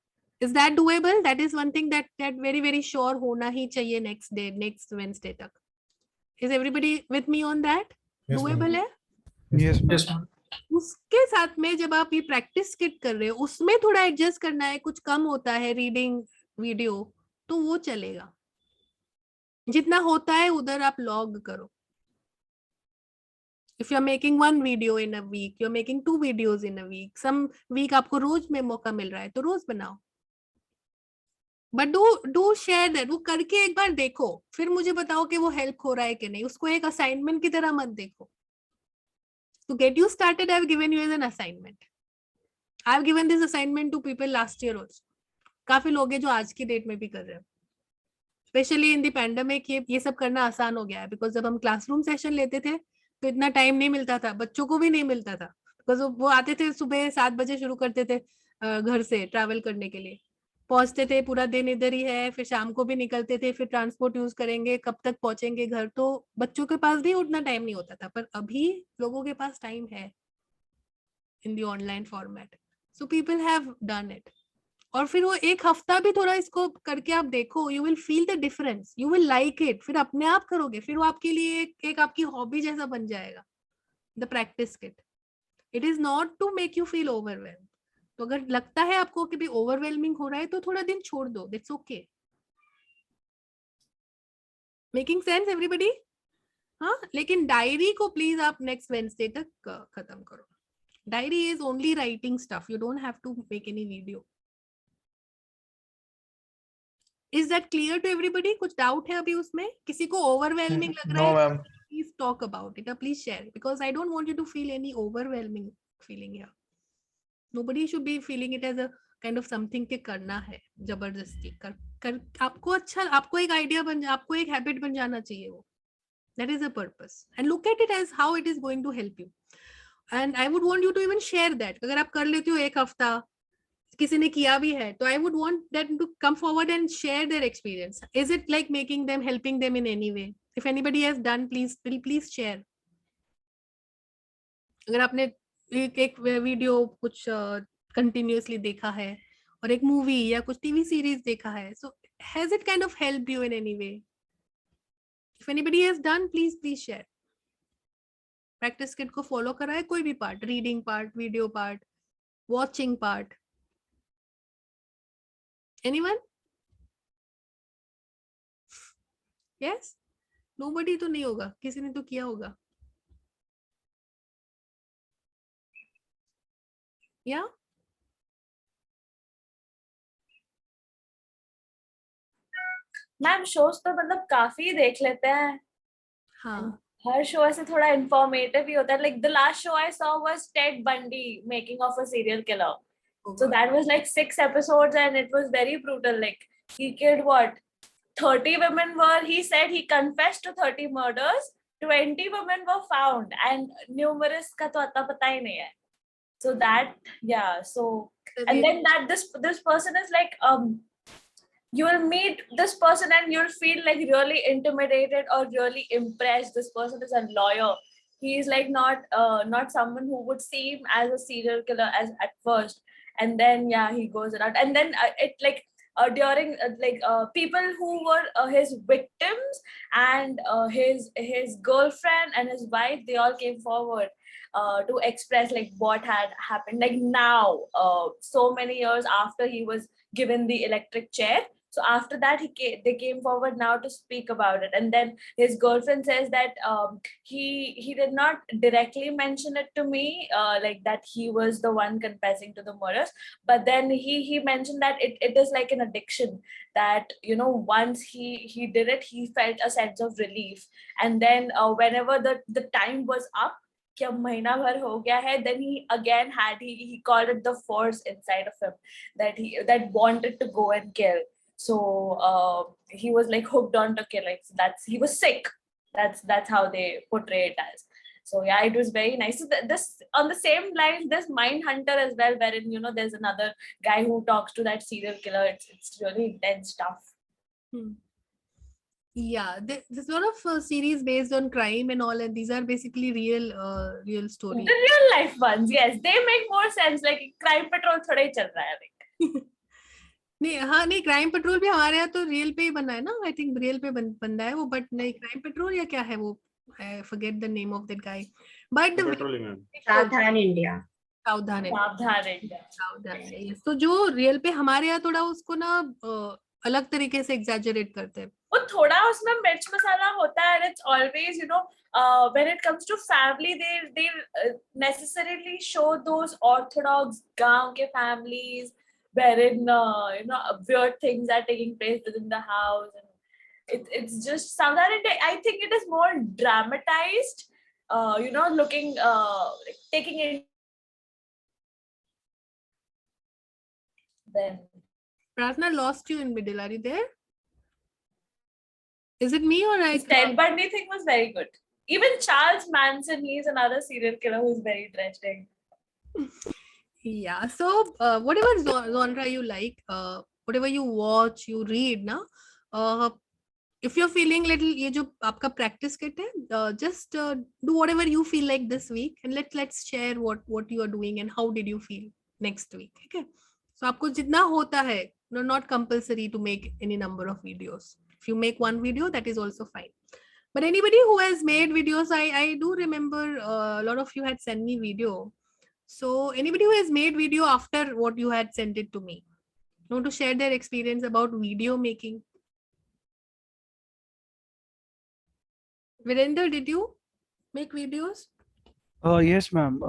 Is that doable? That is one thing that very very sure होना ही चाहिए नेक्स्ट डे, नेक्स्ट वेडनेसडे तक। Is everybody with me on that? Doable है? Yes ma'am. उसके साथ में जब आप ये प्रैक्टिस किट कर रहे हो, उसमें थोड़ा एडजस्ट करना है, कुछ कम होता है रीडिंग वीडियो, तो वो चलेगा। जितना होता है उधर आप लॉग करो। If you are making 1 video in a week, you are making 2 videos in a week, some week आपको रोज में मौका मिल रहा है तो रोज बनाओ, बट डू शेयर दैट। वो करके एक बार देखो, फिर मुझे बताओ कि वो हेल्प हो रहा है कि नहीं। उसको एक असाइनमेंट की तरह मत देखो। To get you started, I've given you as an assignment. I've given this assignment to people last year also. काफी लोग हैं जो आज की डेट में भी कर रहे हैं। स्पेशली इन द पैंडेमिक ये सब करना आसान हो गया है, बिकॉज जब हम क्लासरूम सेशन लेते थे तो इतना टाइम नहीं मिलता था, बच्चों को भी नहीं मिलता था, बिकॉज वो आते थे सुबह 7 बजे शुरू करते थे घर से ट्रैवल करने के लिए, पहुंचते थे, पूरा दिन इधर ही है, फिर शाम को भी निकलते थे, फिर ट्रांसपोर्ट यूज करेंगे, कब तक पहुंचेंगे घर, तो बच्चों के पास भी उतना टाइम नहीं होता था। पर अभी लोगों के पास टाइम है in the online format, so people have done it. और फिर वो एक हफ्ता भी थोड़ा इसको करके आप देखो, you will feel the difference, you will like it, फिर अपने आप करोगे, फिर वो आपके लिए एक आपकी हॉबी जैसा बन जाएगा। The practice kit, it is not to make you feel overwhelm. तो अगर लगता है आपको कि भी ओवरवेलमिंग हो रहा है तो थोड़ा दिन छोड़ दो, that's okay. Making sense everybody? हाँ, लेकिन डायरी को प्लीज आप नेक्स्ट वेडनेसडे तक खत्म करो। Diary is only writing stuff, you don't have to make any video. Is that clear to everybody? कुछ डाउट है अभी उसमें? किसी को ओवरवेलमिंग लग रहा है? Please talk about it, please share, because I don't want you to feel any overwhelming feeling here. Nobody should be feeling it as a kind of something के करना है जबरदस्ती कर आपको अच्छा, आपको एक आइडिया बन, आपको एक हैबिट बन जाना चाहिए वो। That is the purpose, and look at it as how it is going to help you. And I would want you to even share that. अगर आप कर लेते हो एक हफ्ता, किसी ने किया भी है, तो I would want them to come forward and share their experience. Is it like making them, helping them in any way? If anybody has done, please share. अगर आपने एक वीडियो कुछ कंटिन्यूअसली देखा है और एक मूवी या कुछ टीवी सीरीज देखा है, सो has it kind of helped you in any way? If anybody has done, please share. Practice kit को follow करा है कोई भी part, reading part, video part, watching part. Anyone? Yes? Nobody तो नहीं होगा, किसी ने तो किया होगा. Yeah? मैम शोज तो मतलब काफी देख लेते हैं. हाँ. हर शो ऐसे थोड़ा इंफॉर्मेटिव ही होता है. Like the last show I saw was Ted Bundy making of a serial killer. So that was like 6 episodes and it was very brutal. Like he killed what? 30 women were, he said he confessed to 30 murders, 20 women were found and numerous का तो अता पता ही नहीं है. So that, yeah, so and then that this person is like you will meet this person and you'll feel like really intimidated or really impressed. This person is a lawyer. He is like not someone who would seem as a serial killer as at first, and then yeah, he goes around and then it like during people who were his victims and his girlfriend and his wife, they all came forward to express like what had happened, like now so many years after he was given the electric chair. So after that they came forward now to speak about it. And then his girlfriend says that he did not directly mention it to me, like that he was the one confessing to the murders, but then he mentioned that it is like an addiction, that you know once he did it, he felt a sense of relief. And then whenever the time was up, कि अब महीना भर हो गया है, then he again he called it the force inside of him that wanted to go and kill. So he was like hooked on to killing. So he was sick. That's how they portray it as. So yeah, it was very nice. So this on the same line, this Mindhunter as well, wherein you know there's another guy who talks to that serial killer. It's really intense stuff. Yeah, there's a lot of series based on crime and all, and these are basically real stories. The real life ones, yes, they make more sense. Like Crime Patrol थोड़ा ही चल रहा है अभी. नहीं हाँ नहीं, crime petrol भी हमारे यहाँ तो रियल पे ही बना है ना. आई थिंक रियल पे बंदा है वो, बट नहीं क्राइम पेट्रोल या क्या है वो, I forget the name of that guy. But सावधान इंडिया. सावधान इंडिया. तो जो रियल पे हमारे यहाँ थोड़ा उसको ना अलग तरीके से एग्जैजरेट करते हैं. वो थोड़ा उसमें मिर्च मसाला होता है. And it's always, you know, when it comes to family, they necessarily show those orthodox गांव के families wherein you know weird things are taking place within the house, and it's just sometimes I think it is more dramatized, you know, looking taking it. Then Pratna lost you in middle. Are you there? Is it me or I? Ted Bundy thing was very good. Even Charles Manson, he is another serial killer who is very interesting. Yeah, so whatever genre you like, whatever you watch, you read ना, if you're feeling little, ये जो आपका practice kit है, just do whatever you feel like this week, and let's share what you are doing and how did you feel next week. Okay, so आपको जितना होता है, not compulsory to make any number of videos. If you make one video, that is also fine. But anybody who has made videos, I do remember a lot of you had sent me video. So anybody who has made video after what you had sent it to me, you want to share their experience about video making? Virender, did you make videos? Yes, ma'am.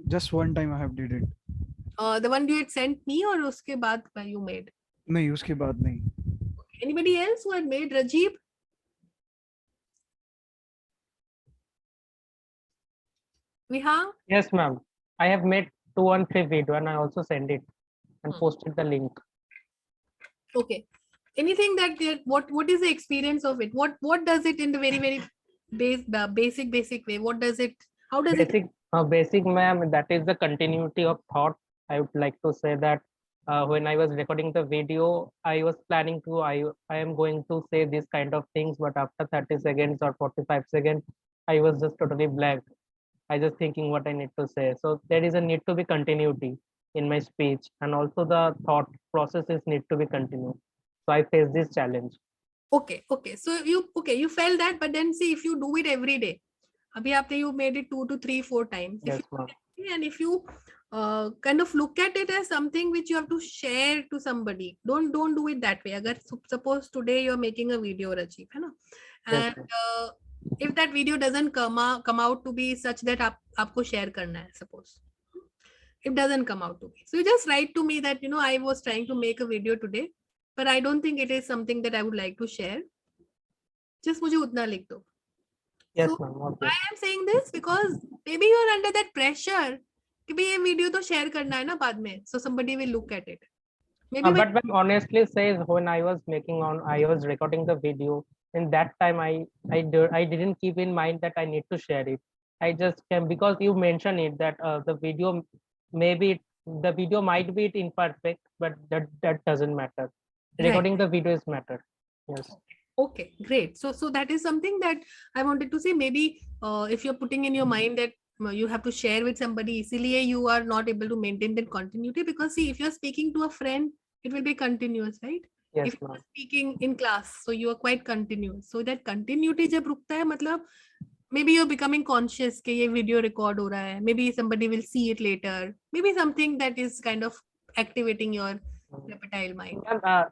Just one time I have did it. The one you had sent me or uske baad you made? नहीं उसके बाद नहीं. Anybody else who had made? Rajiv? Vihang? Yes, ma'am. I have made 2 or 3 video and I also sent it and posted the link. Okay. Anything that what is the experience of it? What does it in the very basic way? What does it? How does it? Basic, ma'am. That is the continuity of thought. I would like to say that when I was recording the video, I was planning to I am going to say this kind of things, but after 30 seconds or 45 seconds, I was just totally blank. I just thinking what I need to say. So there is a need to be continuity in my speech, and also the thought processes need to be continued. So I faced this challenge. Okay. So you felt that, but then see, if you do it every day, abhi aapne you made it 2 to 3, 4 times. Yes, ma'am. And if you kind of look at it as something which you have to share to somebody, don't do it that way. Agar suppose today you're making a video, Rajiv, hai na? Yes, And if that video doesn't come out to be such that aapko share karna hai, suppose it doesn't come out to be, so you just write to me that, you know, I was trying to make a video today, but I don't think it is something that I would like to share. Just mujhe utna likh do. Yes, So ma'am. Okay. why I'm saying this, because maybe you are under that pressure कि भाई ये video तो share करना है ना बाद में, so somebody will look at it. Maybe But ma'am, honestly says, when I was recording the video, in that time I didn't keep in mind that I need to share it. I just came because you mentioned it that the video the video might be imperfect, but that doesn't matter. Recording the video is matter. Yes. Okay, great. So that is something that I wanted to say. Maybe if you're putting in your mind that you have to share with somebody, easily you are not able to maintain that continuity, because see, if you're speaking to a friend, it will be continuous, right? Yes, if you're ma'am. speaking in class, so you are quite continuous. So that continuity जब रुकता है, मतलब maybe you're becoming conscious कि ये video record हो रहा है. Maybe somebody will see it later. Maybe something that is kind of activating your reptile mind.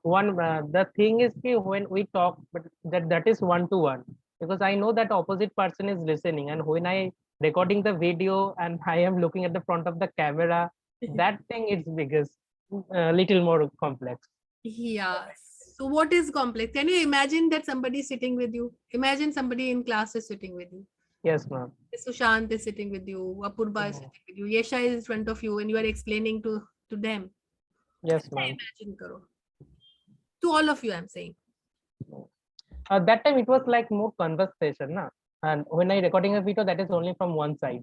The thing is when we talk, but that is one-to-one, because I know that opposite person is listening, and when I recording the video and I am looking at the front of the camera, that thing is biggest, little more complex. Yeah. So what is complex? Can you imagine that somebody is sitting with you? Imagine somebody in class is sitting with you. Yes, ma'am. Sushant is sitting with you. Apurva is sitting with you. Yesha is in front of you, and you are explaining to them. Yes, ma'am. Imagine karo. To all of you, I'm saying. That time it was like more conversation, na? And when I recording a video, that is only from one side.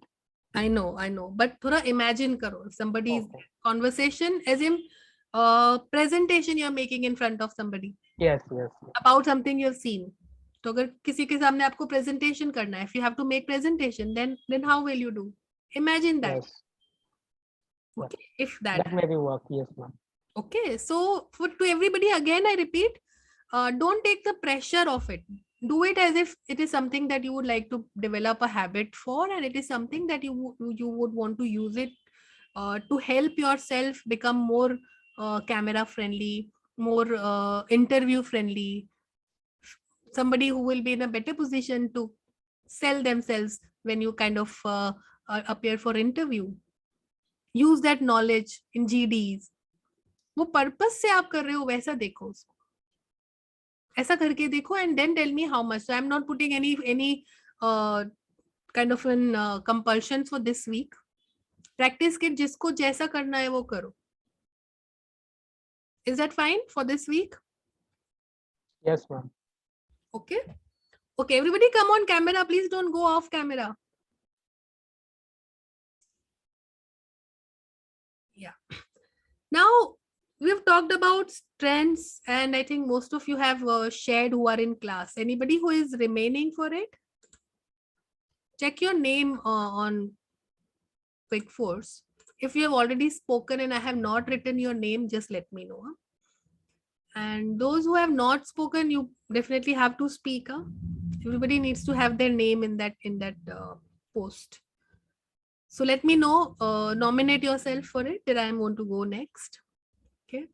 I know. But thoda imagine karo. If somebody's conversation, as in presentation you're making in front of somebody. Yes. About something you've seen. तो अगर किसी के सामने आपको presentation करना है, if you have to make presentation, then how will you do? Imagine that. Yes. Okay, if that maybe work. Yes, ma'am. Okay, so to everybody, again I repeat, don't take the pressure of it. Do it as if it is something that you would like to develop a habit for, and it is something that you would want to use it to help yourself become more camera friendly, more interview friendly, somebody who will be in a better position to sell themselves when you kind of appear for interview. Use that knowledge in GDs. वो purpose से आप कर रहे हो वैसा देखो उसको, ऐसा करके देखो, and then tell me how much. So I'm not putting any kind of an compulsions for this week. Practice kit जिसको जैसा करना है वो करो. Is that fine for this week? Yes, ma'am. Okay, everybody come on camera, please don't go off camera. Yeah. Now we've talked about strengths, and I think most of you have shared who are in class. Anybody who is remaining for it? Check your name on Quick Force. If you have already spoken and I have not written your name, just let me know. Huh? And those who have not spoken, you definitely have to speak. Huh? Everybody needs to have their name in that post. So let me know, nominate yourself for it, that I am going to go next. Okay.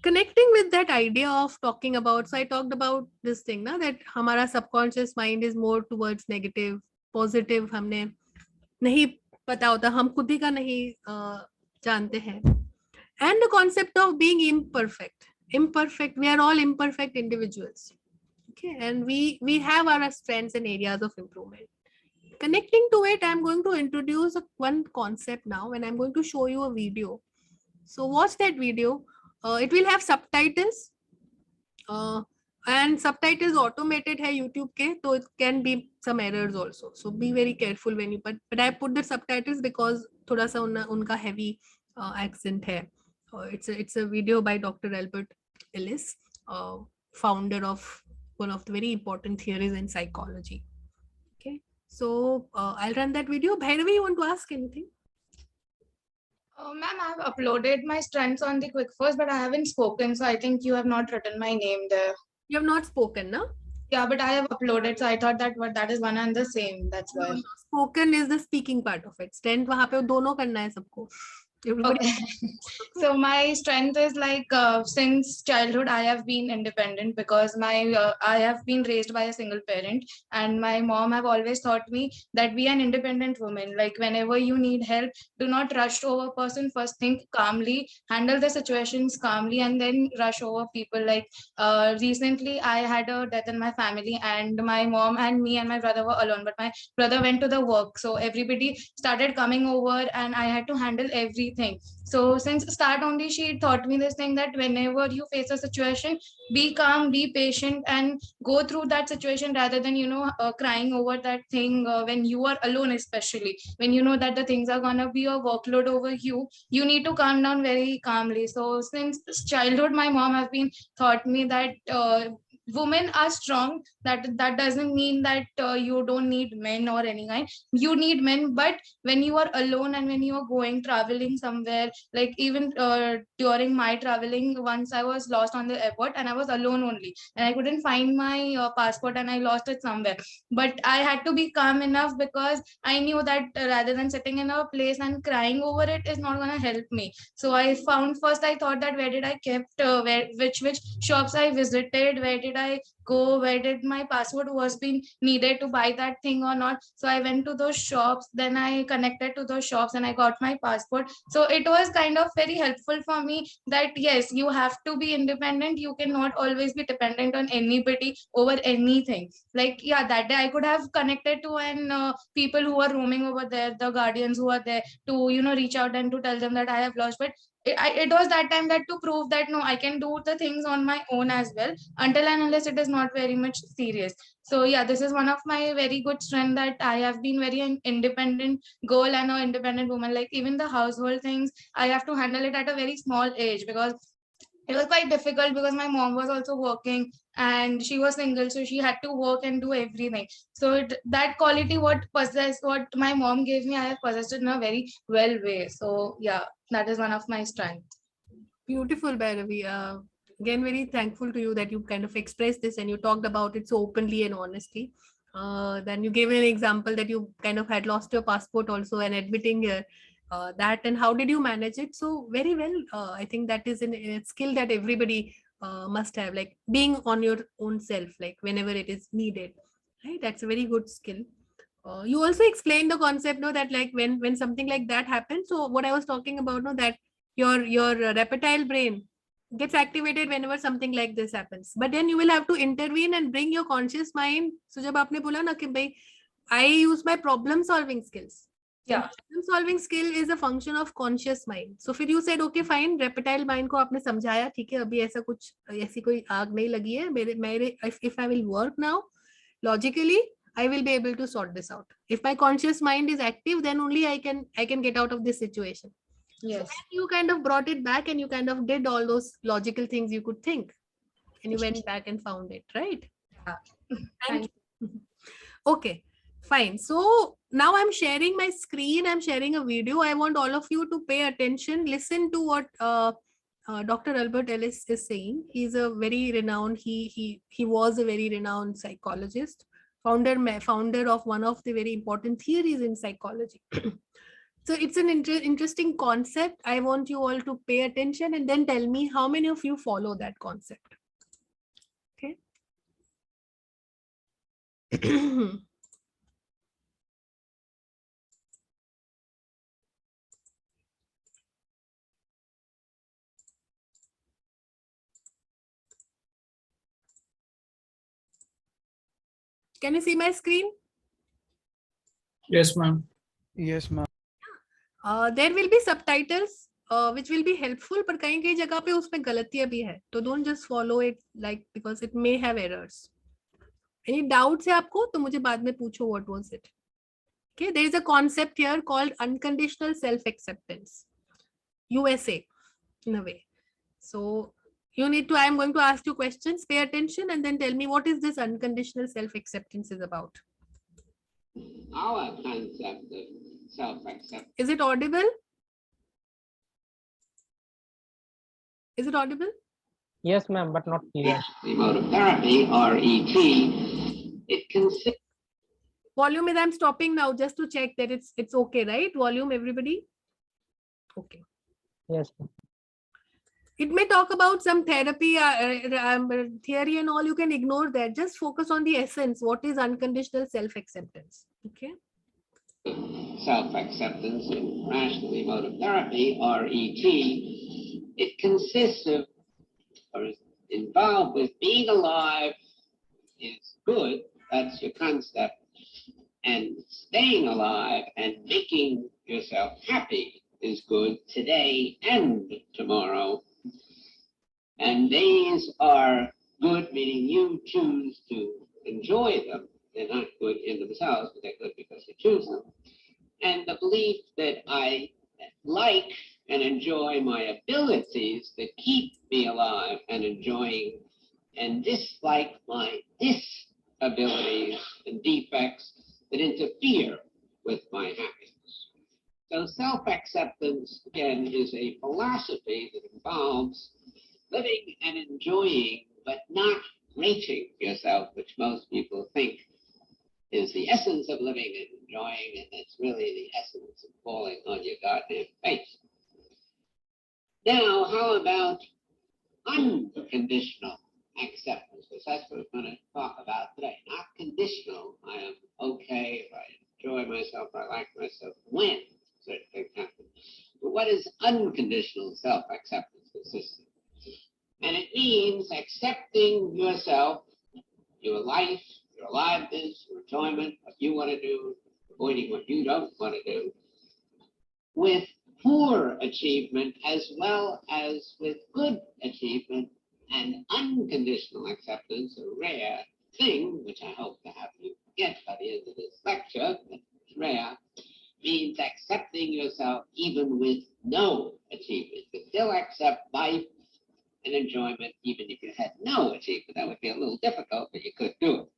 Connecting with that idea of talking about, so I talked about this thing now, that हमारा subconscious mind is more towards negative, positive हमने नहीं पता होता, हम खुद ही का नहीं जानते हैं. And the concept of being imperfect, we are all imperfect individuals. Okay, and we have our strengths and areas of improvement. Connecting to it, I'm going to introduce one concept now, and I'm going to show you a video. So watch that video. It will have subtitles, and subtitles automated hai YouTube ke, so it can be some errors also. So be very careful when you but I put the subtitles because thoda sa unka heavy accent hai. It's a video by Dr. Albert Ellis, founder of one of the very important theories in psychology. Okay, so I'll run that video. Bhairavi, you want to ask anything? Ma'am, I have uploaded my strengths on the Quick First, but I haven't spoken, so I think you have not written my name there. You have not spoken, no? Yeah, but I have uploaded, so I thought that that is one and the same. That's No, why. no, spoken is the speaking part of it. Strength वहाँ पे दोनों करना है सबको. Everybody. Okay. So my strength is like since childhood I have been independent because I have been raised by a single parent, and my mom have always taught me that be an independent woman. Like whenever you need help, do not rush to a person. First think calmly, handle the situations calmly, and then rush over people. Like recently I had a death in my family, and my mom and me and my brother were alone, but my brother went to the work, so everybody started coming over and I had to handle everything. So since start only she taught me this thing that whenever you face a situation, be calm, be patient, and go through that situation rather than crying over that thing when you are alone, especially when you know that the things are gonna be a workload over you. You need to calm down very calmly. So since childhood my mom has been taught me that women are strong. That doesn't mean that you don't need men or any kind. You need men, but when you are alone and when you are going traveling somewhere, like even during my traveling, once I was lost on the airport and I was alone only, and I couldn't find my passport and I lost it somewhere, but I had to be calm enough because I knew that rather than sitting in a place and crying over it is not going to help me. So I found, first I thought that where did I kept which shops I visited, where did I go, where did my passport was being needed to buy that thing or not. So I went to those shops, then I connected to those shops and I got my passport. So it was kind of very helpful for me that yes, you have to be independent. You cannot always be dependent on anybody over anything. Like yeah, that day I could have connected to people who are roaming over there, the guardians who are there, to reach out and to tell them that I have lost. But it was that time that to prove that no, I can do the things on my own as well, until and unless it is not very much serious. So yeah, this is one of my very good strength, that I have been very an independent girl and an independent woman. Like even the household things, I have to handle it at a very small age because it was quite difficult, because my mom was also working and she was single, so she had to work and do everything. So that quality what my mom gave me, I have possessed it in a very well way. So yeah, that is one of my strengths. Beautiful, Bhairavi. Again, very thankful to you that you kind of expressed this and you talked about it so openly and honestly. Then you gave an example that you kind of had lost your passport also, and admitting that, and how did you manage it? So very well. I think that is a skill that everybody must have, like being on your own self, like whenever it is needed. Right? That's a very good skill. You also explained the concept, no, that like when something like that happens. So what I was talking about, no, that your reptile brain gets activated whenever something like this happens, but then you will have to intervene and bring your conscious mind. So जब आपने बोला ना कि भाई I use my problem solving skills. Yeah. Problem solving skill is a function of conscious mind. So फिर you said okay fine, reptile mind को आपने समझाया, ठीक है, अभी ऐसा कुछ ऐसी कोई आग नहीं लगी है मेरे if I will work now logically, I will be able to sort this out. If my conscious mind is active, then only I can get out of this situation. Yes. So you kind of brought it back and you kind of did all those logical things you could think, and you went back and found it, right? Yeah. Thank you. Okay, fine. So now I'm sharing my screen. I'm sharing a video. I want all of you to pay attention. Listen to what Dr. Albert Ellis is saying. He's a very renowned, he was a very renowned psychologist, founder of one of the very important theories in psychology. So it's an interesting concept. I want you all to pay attention and then tell me how many of you follow that concept. Okay. Can you see my screen? Yes, ma'am. Yes, ma'am. There will be subtitles which will be helpful, पर कहीं जगह पे उसमें गलतियां भी है, तो don't just follow it like because it may have errors. Any doubts है आपको तो मुझे बाद में पूछो what was it. Okay, there is a concept here called unconditional self-acceptance, USA, in a way. So you need to, I am going to ask you questions, pay attention, and then tell me what is this unconditional self-acceptance is about. Our concept of self-acceptance. Is it audible? Is it audible? Yes, ma'am, but not clear. The mode of therapy, RET, it consists. Volume is, I'm stopping now just to check that it's okay, right? Volume, everybody? Okay. Yes, ma'am. It may talk about some therapy, theory and all. You can ignore that. Just focus on the essence. What is unconditional self-acceptance? Okay. Self-acceptance in rational emotive therapy, RET, it consists of, or is involved with, being alive is good, that's your concept, and staying alive and making yourself happy is good today and tomorrow. And these are good, meaning you choose to enjoy them. They're not good in themselves, but they're good because you choose them. And the belief that I like and enjoy my abilities that keep me alive and enjoying, and dislike my disabilities and defects that interfere with my happiness. So self-acceptance, again, is a philosophy that involves living and enjoying, but not rating yourself, which most people think is the essence of living and enjoying, and it's really the essence of falling on your goddamn face. Now, how about unconditional acceptance? Because that's what we're going to talk about today. Not conditional. I am okay if I enjoy myself, I like myself when certain things happen. But what is unconditional self-acceptance consist of? And it means accepting yourself, your life, your aliveness, your enjoyment, what you want to do, avoiding what you don't want to do, with poor achievement as well as with good achievement. And unconditional acceptance, a rare thing, which I hope to have you get by the end of this lecture, but it's rare, means accepting yourself even with no achievement. You still accept life and enjoyment even if you had no achievement. That would be a little difficult, but you could do it.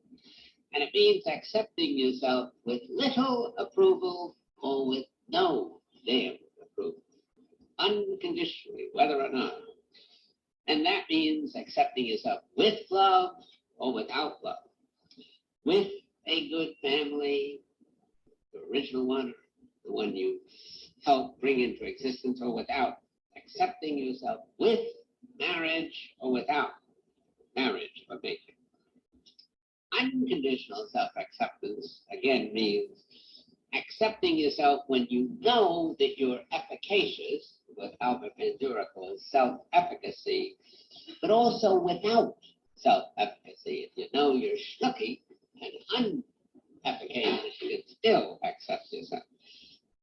And it means accepting yourself with little approval or with no damn approval, unconditionally, whether or not. And that means accepting yourself with love or without love, with a good family, the original one, the one you helped bring into existence, or without. Accepting yourself with marriage or without marriage or making. Unconditional self-acceptance, again, means accepting yourself when you know that you're efficacious, what Albert Bandura calls self-efficacy, but also without self-efficacy. If you know you're schlucky and unefficacious, you can still accept yourself.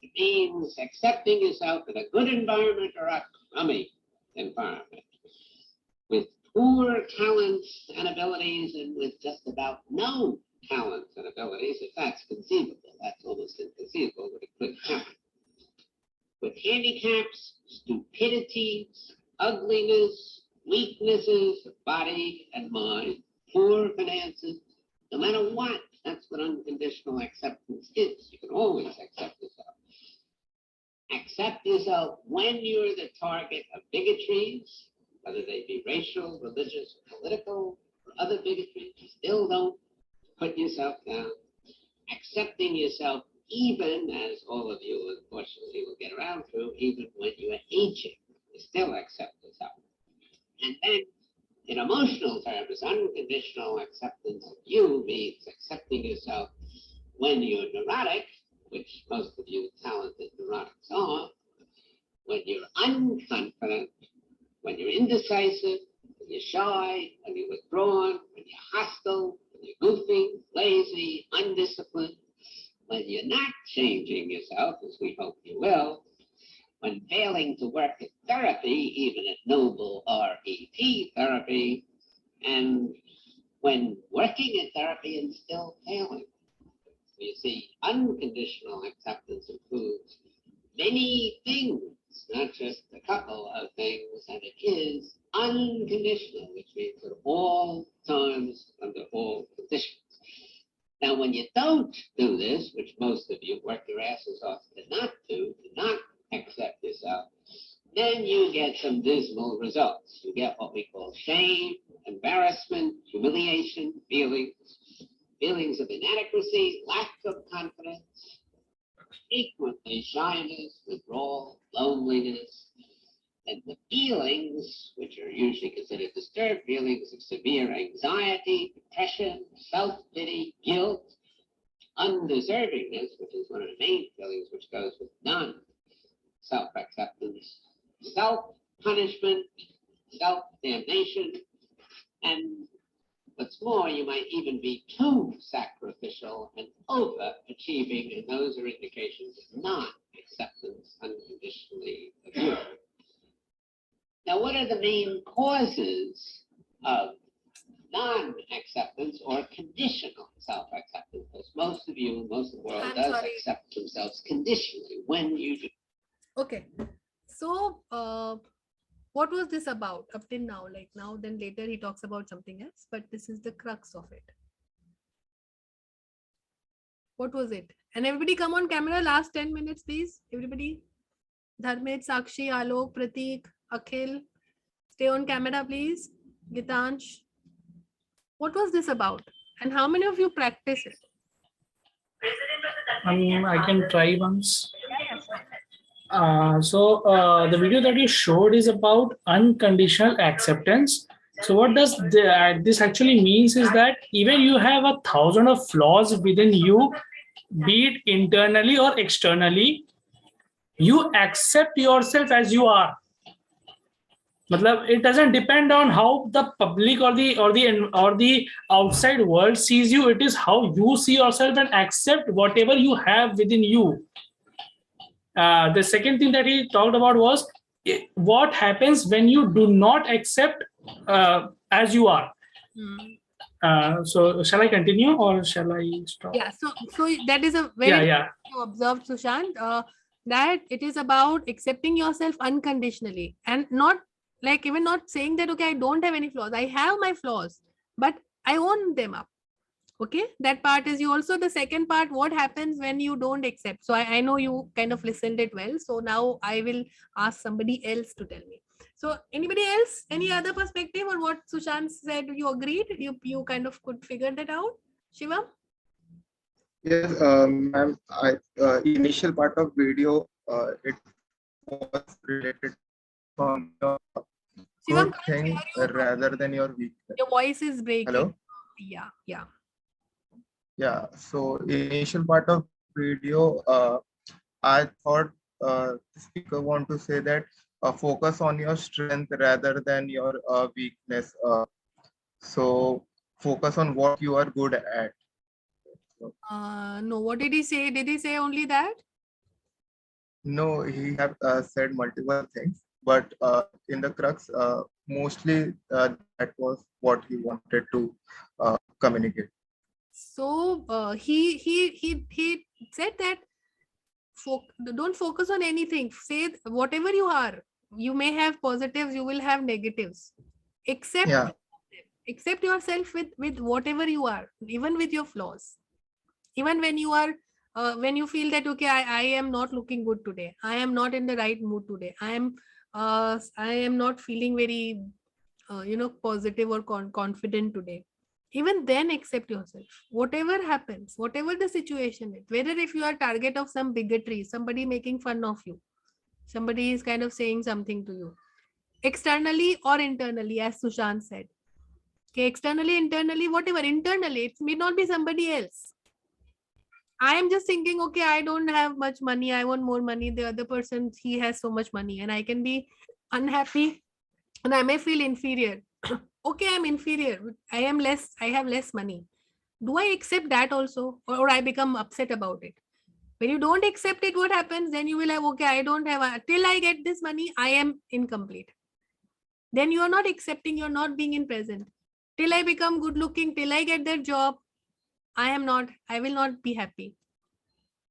It means accepting yourself in a good environment or a crummy environment, with poor talents and abilities and with just about no talents and abilities, if that's conceivable. That's almost inconceivable, but it could happen. With handicaps, stupidity, ugliness, weaknesses of body and mind, poor finances, no matter what, that's what unconditional acceptance is. You can always accept yourself. Accept yourself when you're the target of bigotries, whether they be racial, religious, political, or other bigotries. You still don't put yourself down. Accepting yourself even, as all of you unfortunately will get around to, even when you are aging, you still accept yourself. And then in emotional terms, unconditional acceptance of you means accepting yourself when you're neurotic, which most of you talented neurotics are, when you're unconfident, when you're indecisive, when you're shy, when you're withdrawn, when you're hostile, when you're goofy, lazy, undisciplined, when you're not changing yourself, as we hope you will, when failing to work at therapy, even at noble RET therapy, and when working at therapy and still failing. You see, unconditional acceptance includes many things, not just a couple of things, and it is unconditional, which means at all times, under all conditions. Now, when you don't do this, which most of you work your asses off to not do, to not accept yourself, then you get some dismal results. You get what we call shame, embarrassment, humiliation, feelings of inadequacy, lack of confidence, frequently shyness, withdrawal, loneliness, and the feelings, which are usually considered disturbed feelings of severe anxiety, depression, self-pity, guilt, undeservingness, which is one of the main feelings which goes with none, self-acceptance, self-punishment, self-damnation, and what's more, you might even be too sacrificial and overachieving, and those are indications of non-acceptance unconditionally of you. Now, what are the main causes of non-acceptance or conditional self-acceptance? Because most of you, most of the world does accept themselves conditionally. When you do. Okay. So, what was this about up till now? Like now, then later he talks about something else, but this is the crux of it. What was it? And everybody come on camera, last 10 minutes, please. Everybody. Dharmit, Sakshi, Alok, Pratik, Akhil. Stay on camera, please. Gitansh. What was this about? And how many of you practice it? I can try once. The video that you showed is about unconditional acceptance. So what does this actually means is that even you have 1,000 of flaws within you, be it internally or externally, you accept yourself as you are. It doesn't depend on how the public or the outside world sees you. It is how you see yourself and accept whatever you have within you. The second thing that he talked about was what happens when you do not accept as you are. So shall I continue or shall I stop? Yeah, so that is a very you observed, Sushant, that it is about accepting yourself unconditionally and not like even not saying that, okay, I don't have any flaws. I have my flaws, but I own them up. Okay, that part is you. Also the second part, what happens when you don't accept? So I know you kind of listened it well. So now I will ask somebody else to tell me. So anybody else, any other perspective on what Sushant said? You agreed? You kind of could figure that out? Shivam? Yes, ma'am. Initial part of video, it was related from your good thing rather than your weakness. Your voice is breaking. Hello? Yeah. Yeah, so initial part of video, I thought the speaker want to say that focus on your strength rather than your weakness. So focus on what you are good at. No, what did he say? Did he say only that? No, he have said multiple things, but in the crux, mostly that was what he wanted to communicate. So he said that don't focus on anything. Say whatever you are. You may have positives, you will have negatives. Accept yourself with whatever you are, even with your flaws. Even when you are when you feel that, okay, I am not looking good today. I am not in the right mood today. I am not feeling very positive or confident today. Even then accept yourself. Whatever happens, whatever the situation is, whether if you are target of some bigotry, somebody making fun of you, somebody is kind of saying something to you, externally or internally, as Sushant said. Okay, externally, internally, whatever, internally, it may not be somebody else. I am just thinking, okay, I don't have much money. I want more money. The other person, he has so much money and I can be unhappy and I may feel inferior. Okay, I'm inferior. I have less money. Do I accept that also? Or I become upset about it? When you don't accept it, what happens? Then you will have, okay, I don't have, till I get this money, I am incomplete. Then you are not accepting, you're not being in present. Till I become good looking, till I get that job, I will not be happy.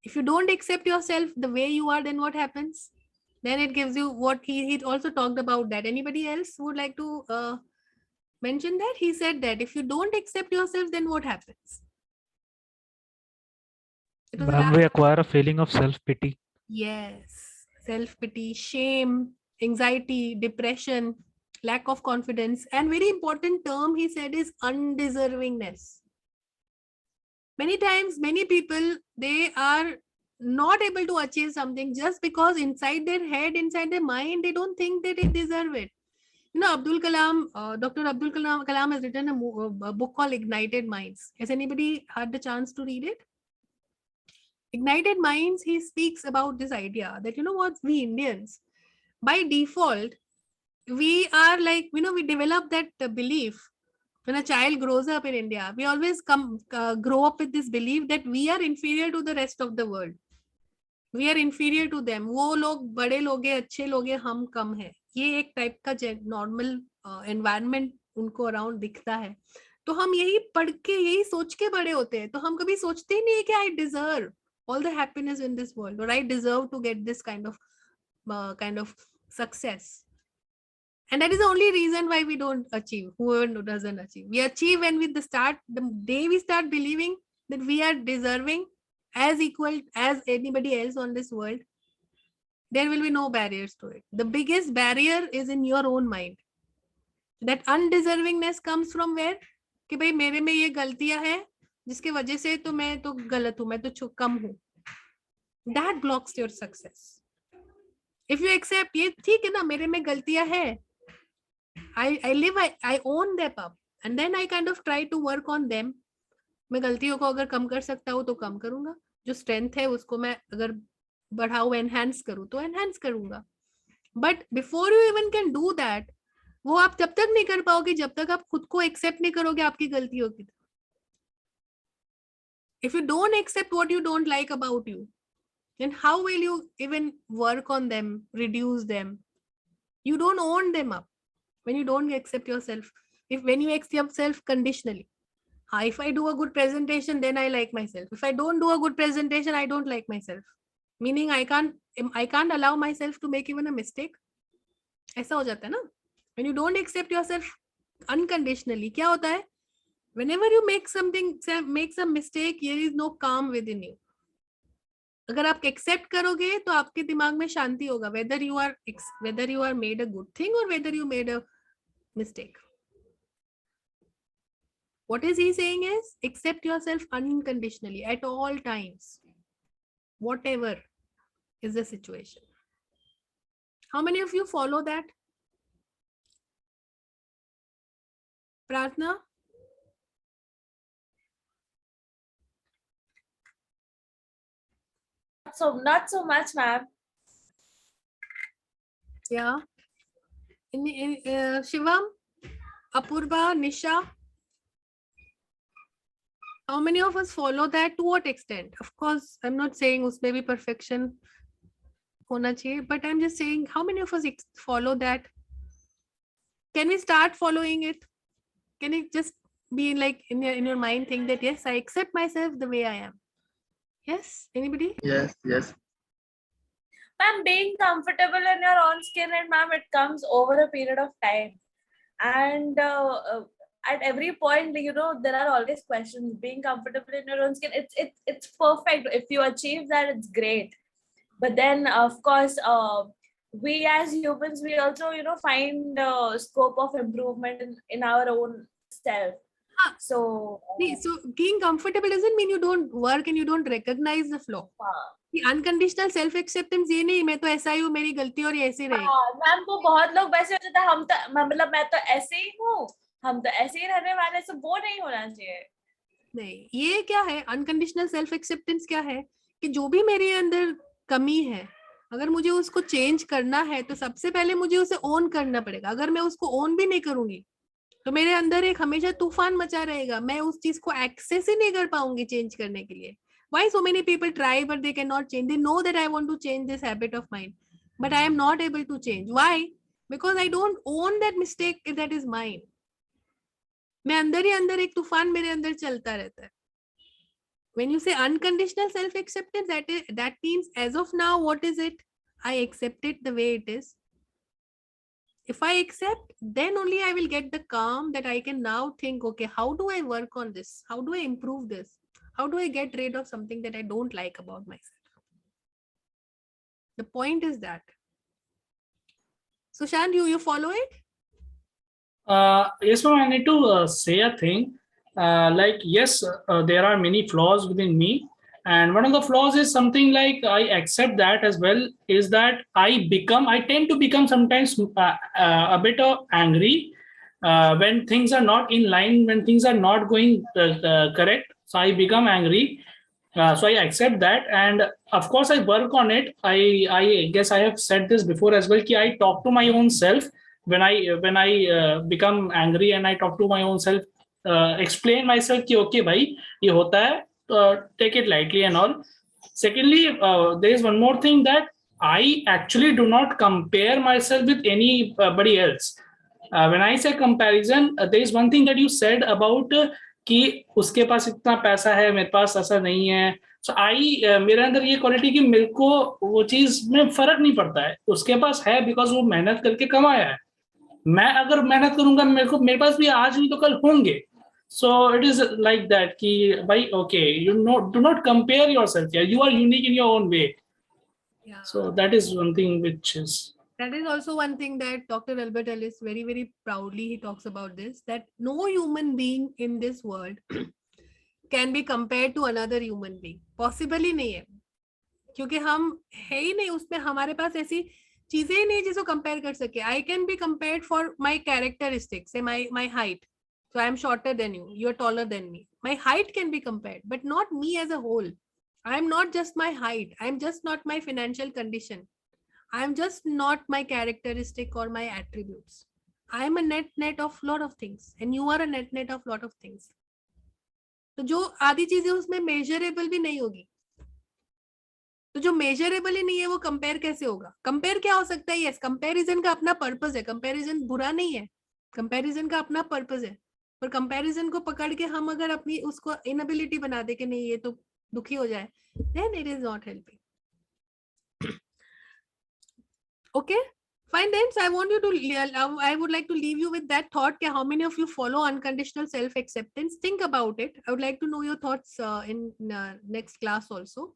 If you don't accept yourself the way you are, then what happens? Then it gives you what he also talked about that. Anybody else would like to mention that? He said that if you don't accept yourself, then what happens? Ma'am, we acquire a feeling of self-pity. Yes, self-pity, shame, anxiety, depression, lack of confidence, and very important term he said is undeservingness. Many times, many people, they are not able to achieve something just because inside their head, inside their mind, they don't think that they deserve it. You know, Abdul Kalam, Dr. Abdul Kalam has written a book called Ignited Minds. Has anybody had the chance to read it? Ignited Minds, he speaks about this idea that, you know what, we Indians, by default, we are like, you know, we develop that belief. When a child grows up in India, we always grow up with this belief that we are inferior to the rest of the world. We are inferior to them. वो लोग बड़े लोग हैं, अच्छे लोग हैं, हम कम हैं. ये एक टाइप का नॉर्मल एनवायरनमेंट उनको अराउंड दिखता है. तो हम यही पढ़ के, यही सोच के बड़े होते हैं. तो हम कभी सोचते ही नहीं है कि I deserve all the happiness in this world, or I deserve to get this kind of success. And that is the only reason why we don't achieve. Whoever doesn't achieve, we achieve when the day we start believing that we are deserving as equal as anybody else on this world, there will be no barriers to it. The biggest barrier is in your own mind. That undeservingness comes from where? कि भाई मेरे में ये गलतियां हैं जिसके वजह से तो मैं तो गलत हूं, मैं तो कम हूं. That blocks your success. If you accept ये ठीक है ना, मेरे में गलतियां हैं, I own them up, and then I kind of try to work on them. मैं गलतियों को अगर कम कर सकता हूँ तो कम करूंगा, जो स्ट्रेंथ है उसको मैं अगर बढ़ाऊं, एनहांस करूँ तो एनहांस करूंगा. But before you even can do that, वो आप तब तक नहीं कर पाओगे जब तक आप खुद को एक्सेप्ट नहीं करोगे आपकी गलतियों की. If you don't accept what you don't like about you, then how will you even work on them, reduce them? You don't own them up when you don't accept yourself. When you accept yourself conditionally. If I do a good presentation, then I like myself. If I don't do a good presentation, I don't like myself. Meaning I can't allow myself to make even a mistake. ऐसा हो जाता है ना? When you don't accept yourself unconditionally, क्या होता है? Whenever you make some mistake, there is no calm within you. अगर आप accept करोगे तो आपके दिमाग में शांति होगा, whether you are made a good thing or whether you made a mistake. What is he saying is, accept yourself unconditionally at all times, whatever is the situation. How many of you follow that? Pratna? Not so much, ma'am. Yeah. Shivam, Apurva, Nisha. How many of us follow that? To what extent? Of course, I'm not saying usme bhi perfection hona chahiye, but I'm just saying how many of us follow that? Can we start following it? Can it just be like in your mind, think that yes, I accept myself the way I am? Yes, anybody? Yes. Ma'am, being comfortable in your own skin, and ma'am, it comes over a period of time. And at every point, you know, there are always questions. Being comfortable in your own skin, it's perfect. If you achieve that, it's great. But then, of course, we as humans, we also, you know, find scope of improvement in our own self. So being comfortable doesn't mean you don't work and you don't recognize the flaw. Unconditional self acceptance ये नहीं मैं तो ऐसा ही हूँ, मेरी गलती और ये ऐसे रहेगी. मैम वो बहुत लोग वैसे होते हैं, हम तो मतलब मैं तो ऐसे ही हूँ, हम तो ऐसे ही रहने वाले, से वो नहीं होना चाहिए. नहीं, ये क्या है अनकंडीशनल सेल्फ एक्सेप्टेंस? क्या है कि जो भी मेरे अंदर कमी है, अगर मुझे उसको चेंज करना है तो सबसे पहले मुझे उसे ओन करना पड़ेगा. अगर मैं उसको ओन भी नहीं करूंगी तो मेरे अंदर एक हमेशा तूफान मचा रहेगा, मैं उस चीज को एक्सेस ही नहीं कर पाऊंगी चेंज करने के लिए. Why so many people try but they cannot change? They know that I want to change this habit of mine, but I am not able to change. Why? Because I don't own that mistake that is mine. मैं अंदर ही अंदर एक तूफान मेरे अंदर चलता रहता है. When you say unconditional self acceptance, that means as of now, what is it? I accept it the way it is. If I accept, then only I will get the calm that I can now think, okay, how do I work on this? How do I improve this? How do I get rid of something that I don't like about myself? The point is that Sushant, you follow it? Yes, ma'am, I need to say a thing. Like, yes, there are many flaws within me. And one of the flaws is something like I accept that as well, is that I tend to become sometimes a bit of angry when things are not in line, when things are not going correct. So I become angry. So I accept that, and of course I work on it. I guess I have said this before as well. Ki I talk to my own self when I become angry, and I talk to my own self, explain myself ki okay bhai ye hota hai, take it lightly and all. Secondly, there is one more thing, that I actually do not compare myself with anybody else. When I say comparison, there is one thing that you said about कि उसके पास इतना पैसा है, मेरे पास ऐसा नहीं है. सो मेरे अंदर ये क्वालिटी कि मेरे को वो चीज में फर्क नहीं पड़ता है. उसके पास है बिकॉज वो मेहनत करके कमाया है. मैं अगर मेहनत करूंगा, मेरे पास भी आज नहीं तो कल होंगे. So it is like that कि भाई okay, you do not compare yourself, you are unique in your own way. So that is one thing which is. That is also one thing that Dr. Albert Ellis very, very proudly he talks about this, that no human being in this world can be compared to another human being. Possible ही नहीं है, क्योंकि हम है ही नहीं उसमें, हमारे पास ऐसी चीजें ही नहीं जिसको कंपेयर कर सके. I can be compared for my characteristics, say my height. So I am shorter than you, you are taller than me. My height can be compared, but not me as a whole. I am not just my height. I am just not my financial condition. I am just not my characteristic or my attributes. I am a net of lot of things, and you are a net of lot of things. तो जो आधी चीजें उसमें measurable भी नहीं होगी, तो जो मेजरेबल ही नहीं है वो कंपेयर कैसे होगा? कंपेयर क्या हो सकता है? यस, कंपैरिजन का अपना पर्पस है, कंपैरिजन बुरा नहीं है, कंपैरिजन का अपना पर्पस है. पर कंपैरिजन को पकड़ के हम अगर अपनी उसको इनएबिलिटी बना दे कि नहीं ये तो दुखी हो जाए, then it is not helping. Okay, fine then. So I would like to leave you with that thought. How many of you follow unconditional self-acceptance? Think about it. I would like to know your thoughts in next class also.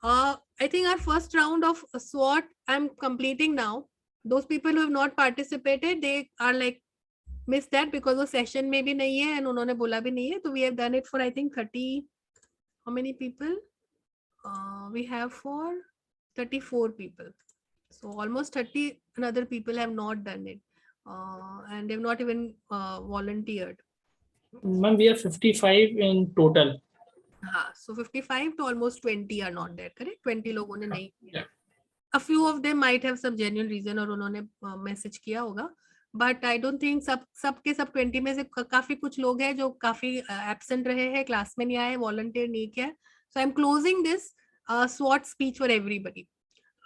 I think our first round of SWOT I'm completing now. Those people who have not participated, they are like missed that because the session में भी नहीं है and उन्होंने बोला भी नहीं है. So we have done it for I think 30. How many people? We have for 34 people. So almost 30 another people have not done it, and they've not even volunteered. Ma'am, we have 55 in total. So 55 to almost 20 are not there, correct? 20 लोगों ने नहीं किया. A few of them might have some genuine reason और उन्होंने message किया होगा, but I don't think सब के सब 20 में से काफी कुछ लोग हैं जो काफी absent रहे हैं, क्लास में नहीं आए, volunteer नहीं किया. So I'm closing this SWOT speech for everybody.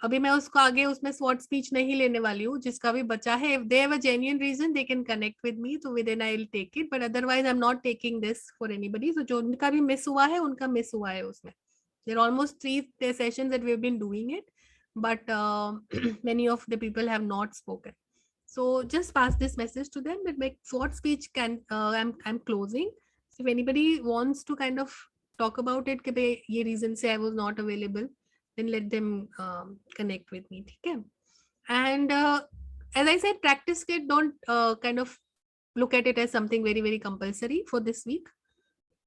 अभी मैं उसको आगे उसमें SWOT speech नहीं लेने वाली हूँ. जिसका भी बचा है, if they have a genuine reason, they can connect with me. So within I'll take it. But otherwise, I'm not taking this for anybody. So जो उनका भी miss हुआ है, उनका miss हुआ है उसमें. There are almost 3 sessions that we've been doing it, but many of the people have not spoken. So just pass this message to them that my SWOT speech can. I'm closing. So if anybody wants to kind of talk about it, कि ये reason से I was not available, then let them connect with me. Okay? And as I said, practice kit, don't kind of look at it as something very, very compulsory for this week.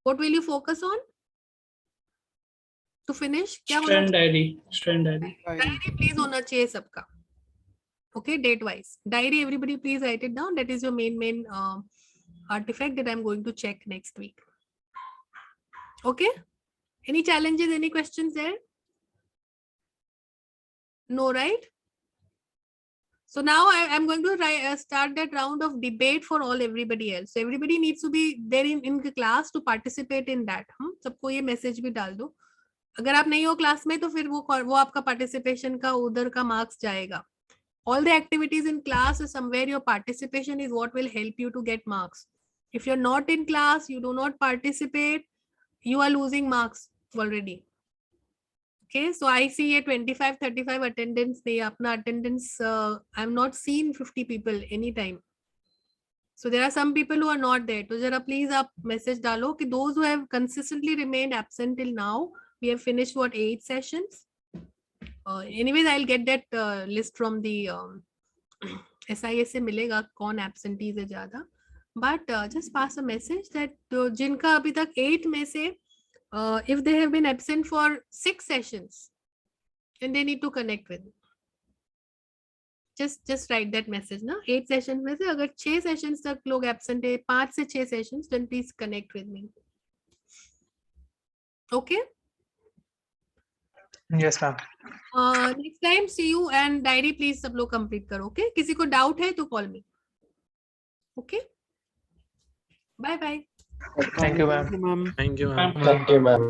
What will you focus on to finish? Strand diary. Diary please होना चाहिए सबका. Okay, date wise. Diary, everybody please write it down. That is your main artifact that I'm going to check next week. Okay? Any challenges, any questions there? No, right? So now I'm going to start that round of debate for everybody else. So everybody needs to be there in the class to participate in that. सबको ये message भी डाल दो. अगर आप नहीं हो class में तो फिर वो आपका participation का उधर का marks जाएगा. All the activities in class is somewhere your participation is what will help you to get marks. If you're not in class, you do not participate, you are losing marks already. Okay, so I see a 25-35 attendance. Attendance, I'm not seen 50 people anytime. So there are some people who are not there. So jara please up message dalo ki those who have consistently remained absent till now, we have finished 8 sessions. Anyways, I'll get that list from the SIA से मिलेगा कौन absentees है ज्यादा, but just pass a message that जिनका अभी तक 8 में से if they have been absent for 6 sessions, then they need to connect with me. Just write that message ना, 8 sessions में से अगर 6 sessions तक लोग absent है, 5 से 6 sessions, then please connect with me. Okay? Yes, ma'am. Next time see you, and diary please सब लोग complete करो. Okay? किसी को doubt है तो call me. Okay? Bye bye. Thank you, ma'am. Thank you, ma'am. Thank you, ma'am. Thank you, ma'am.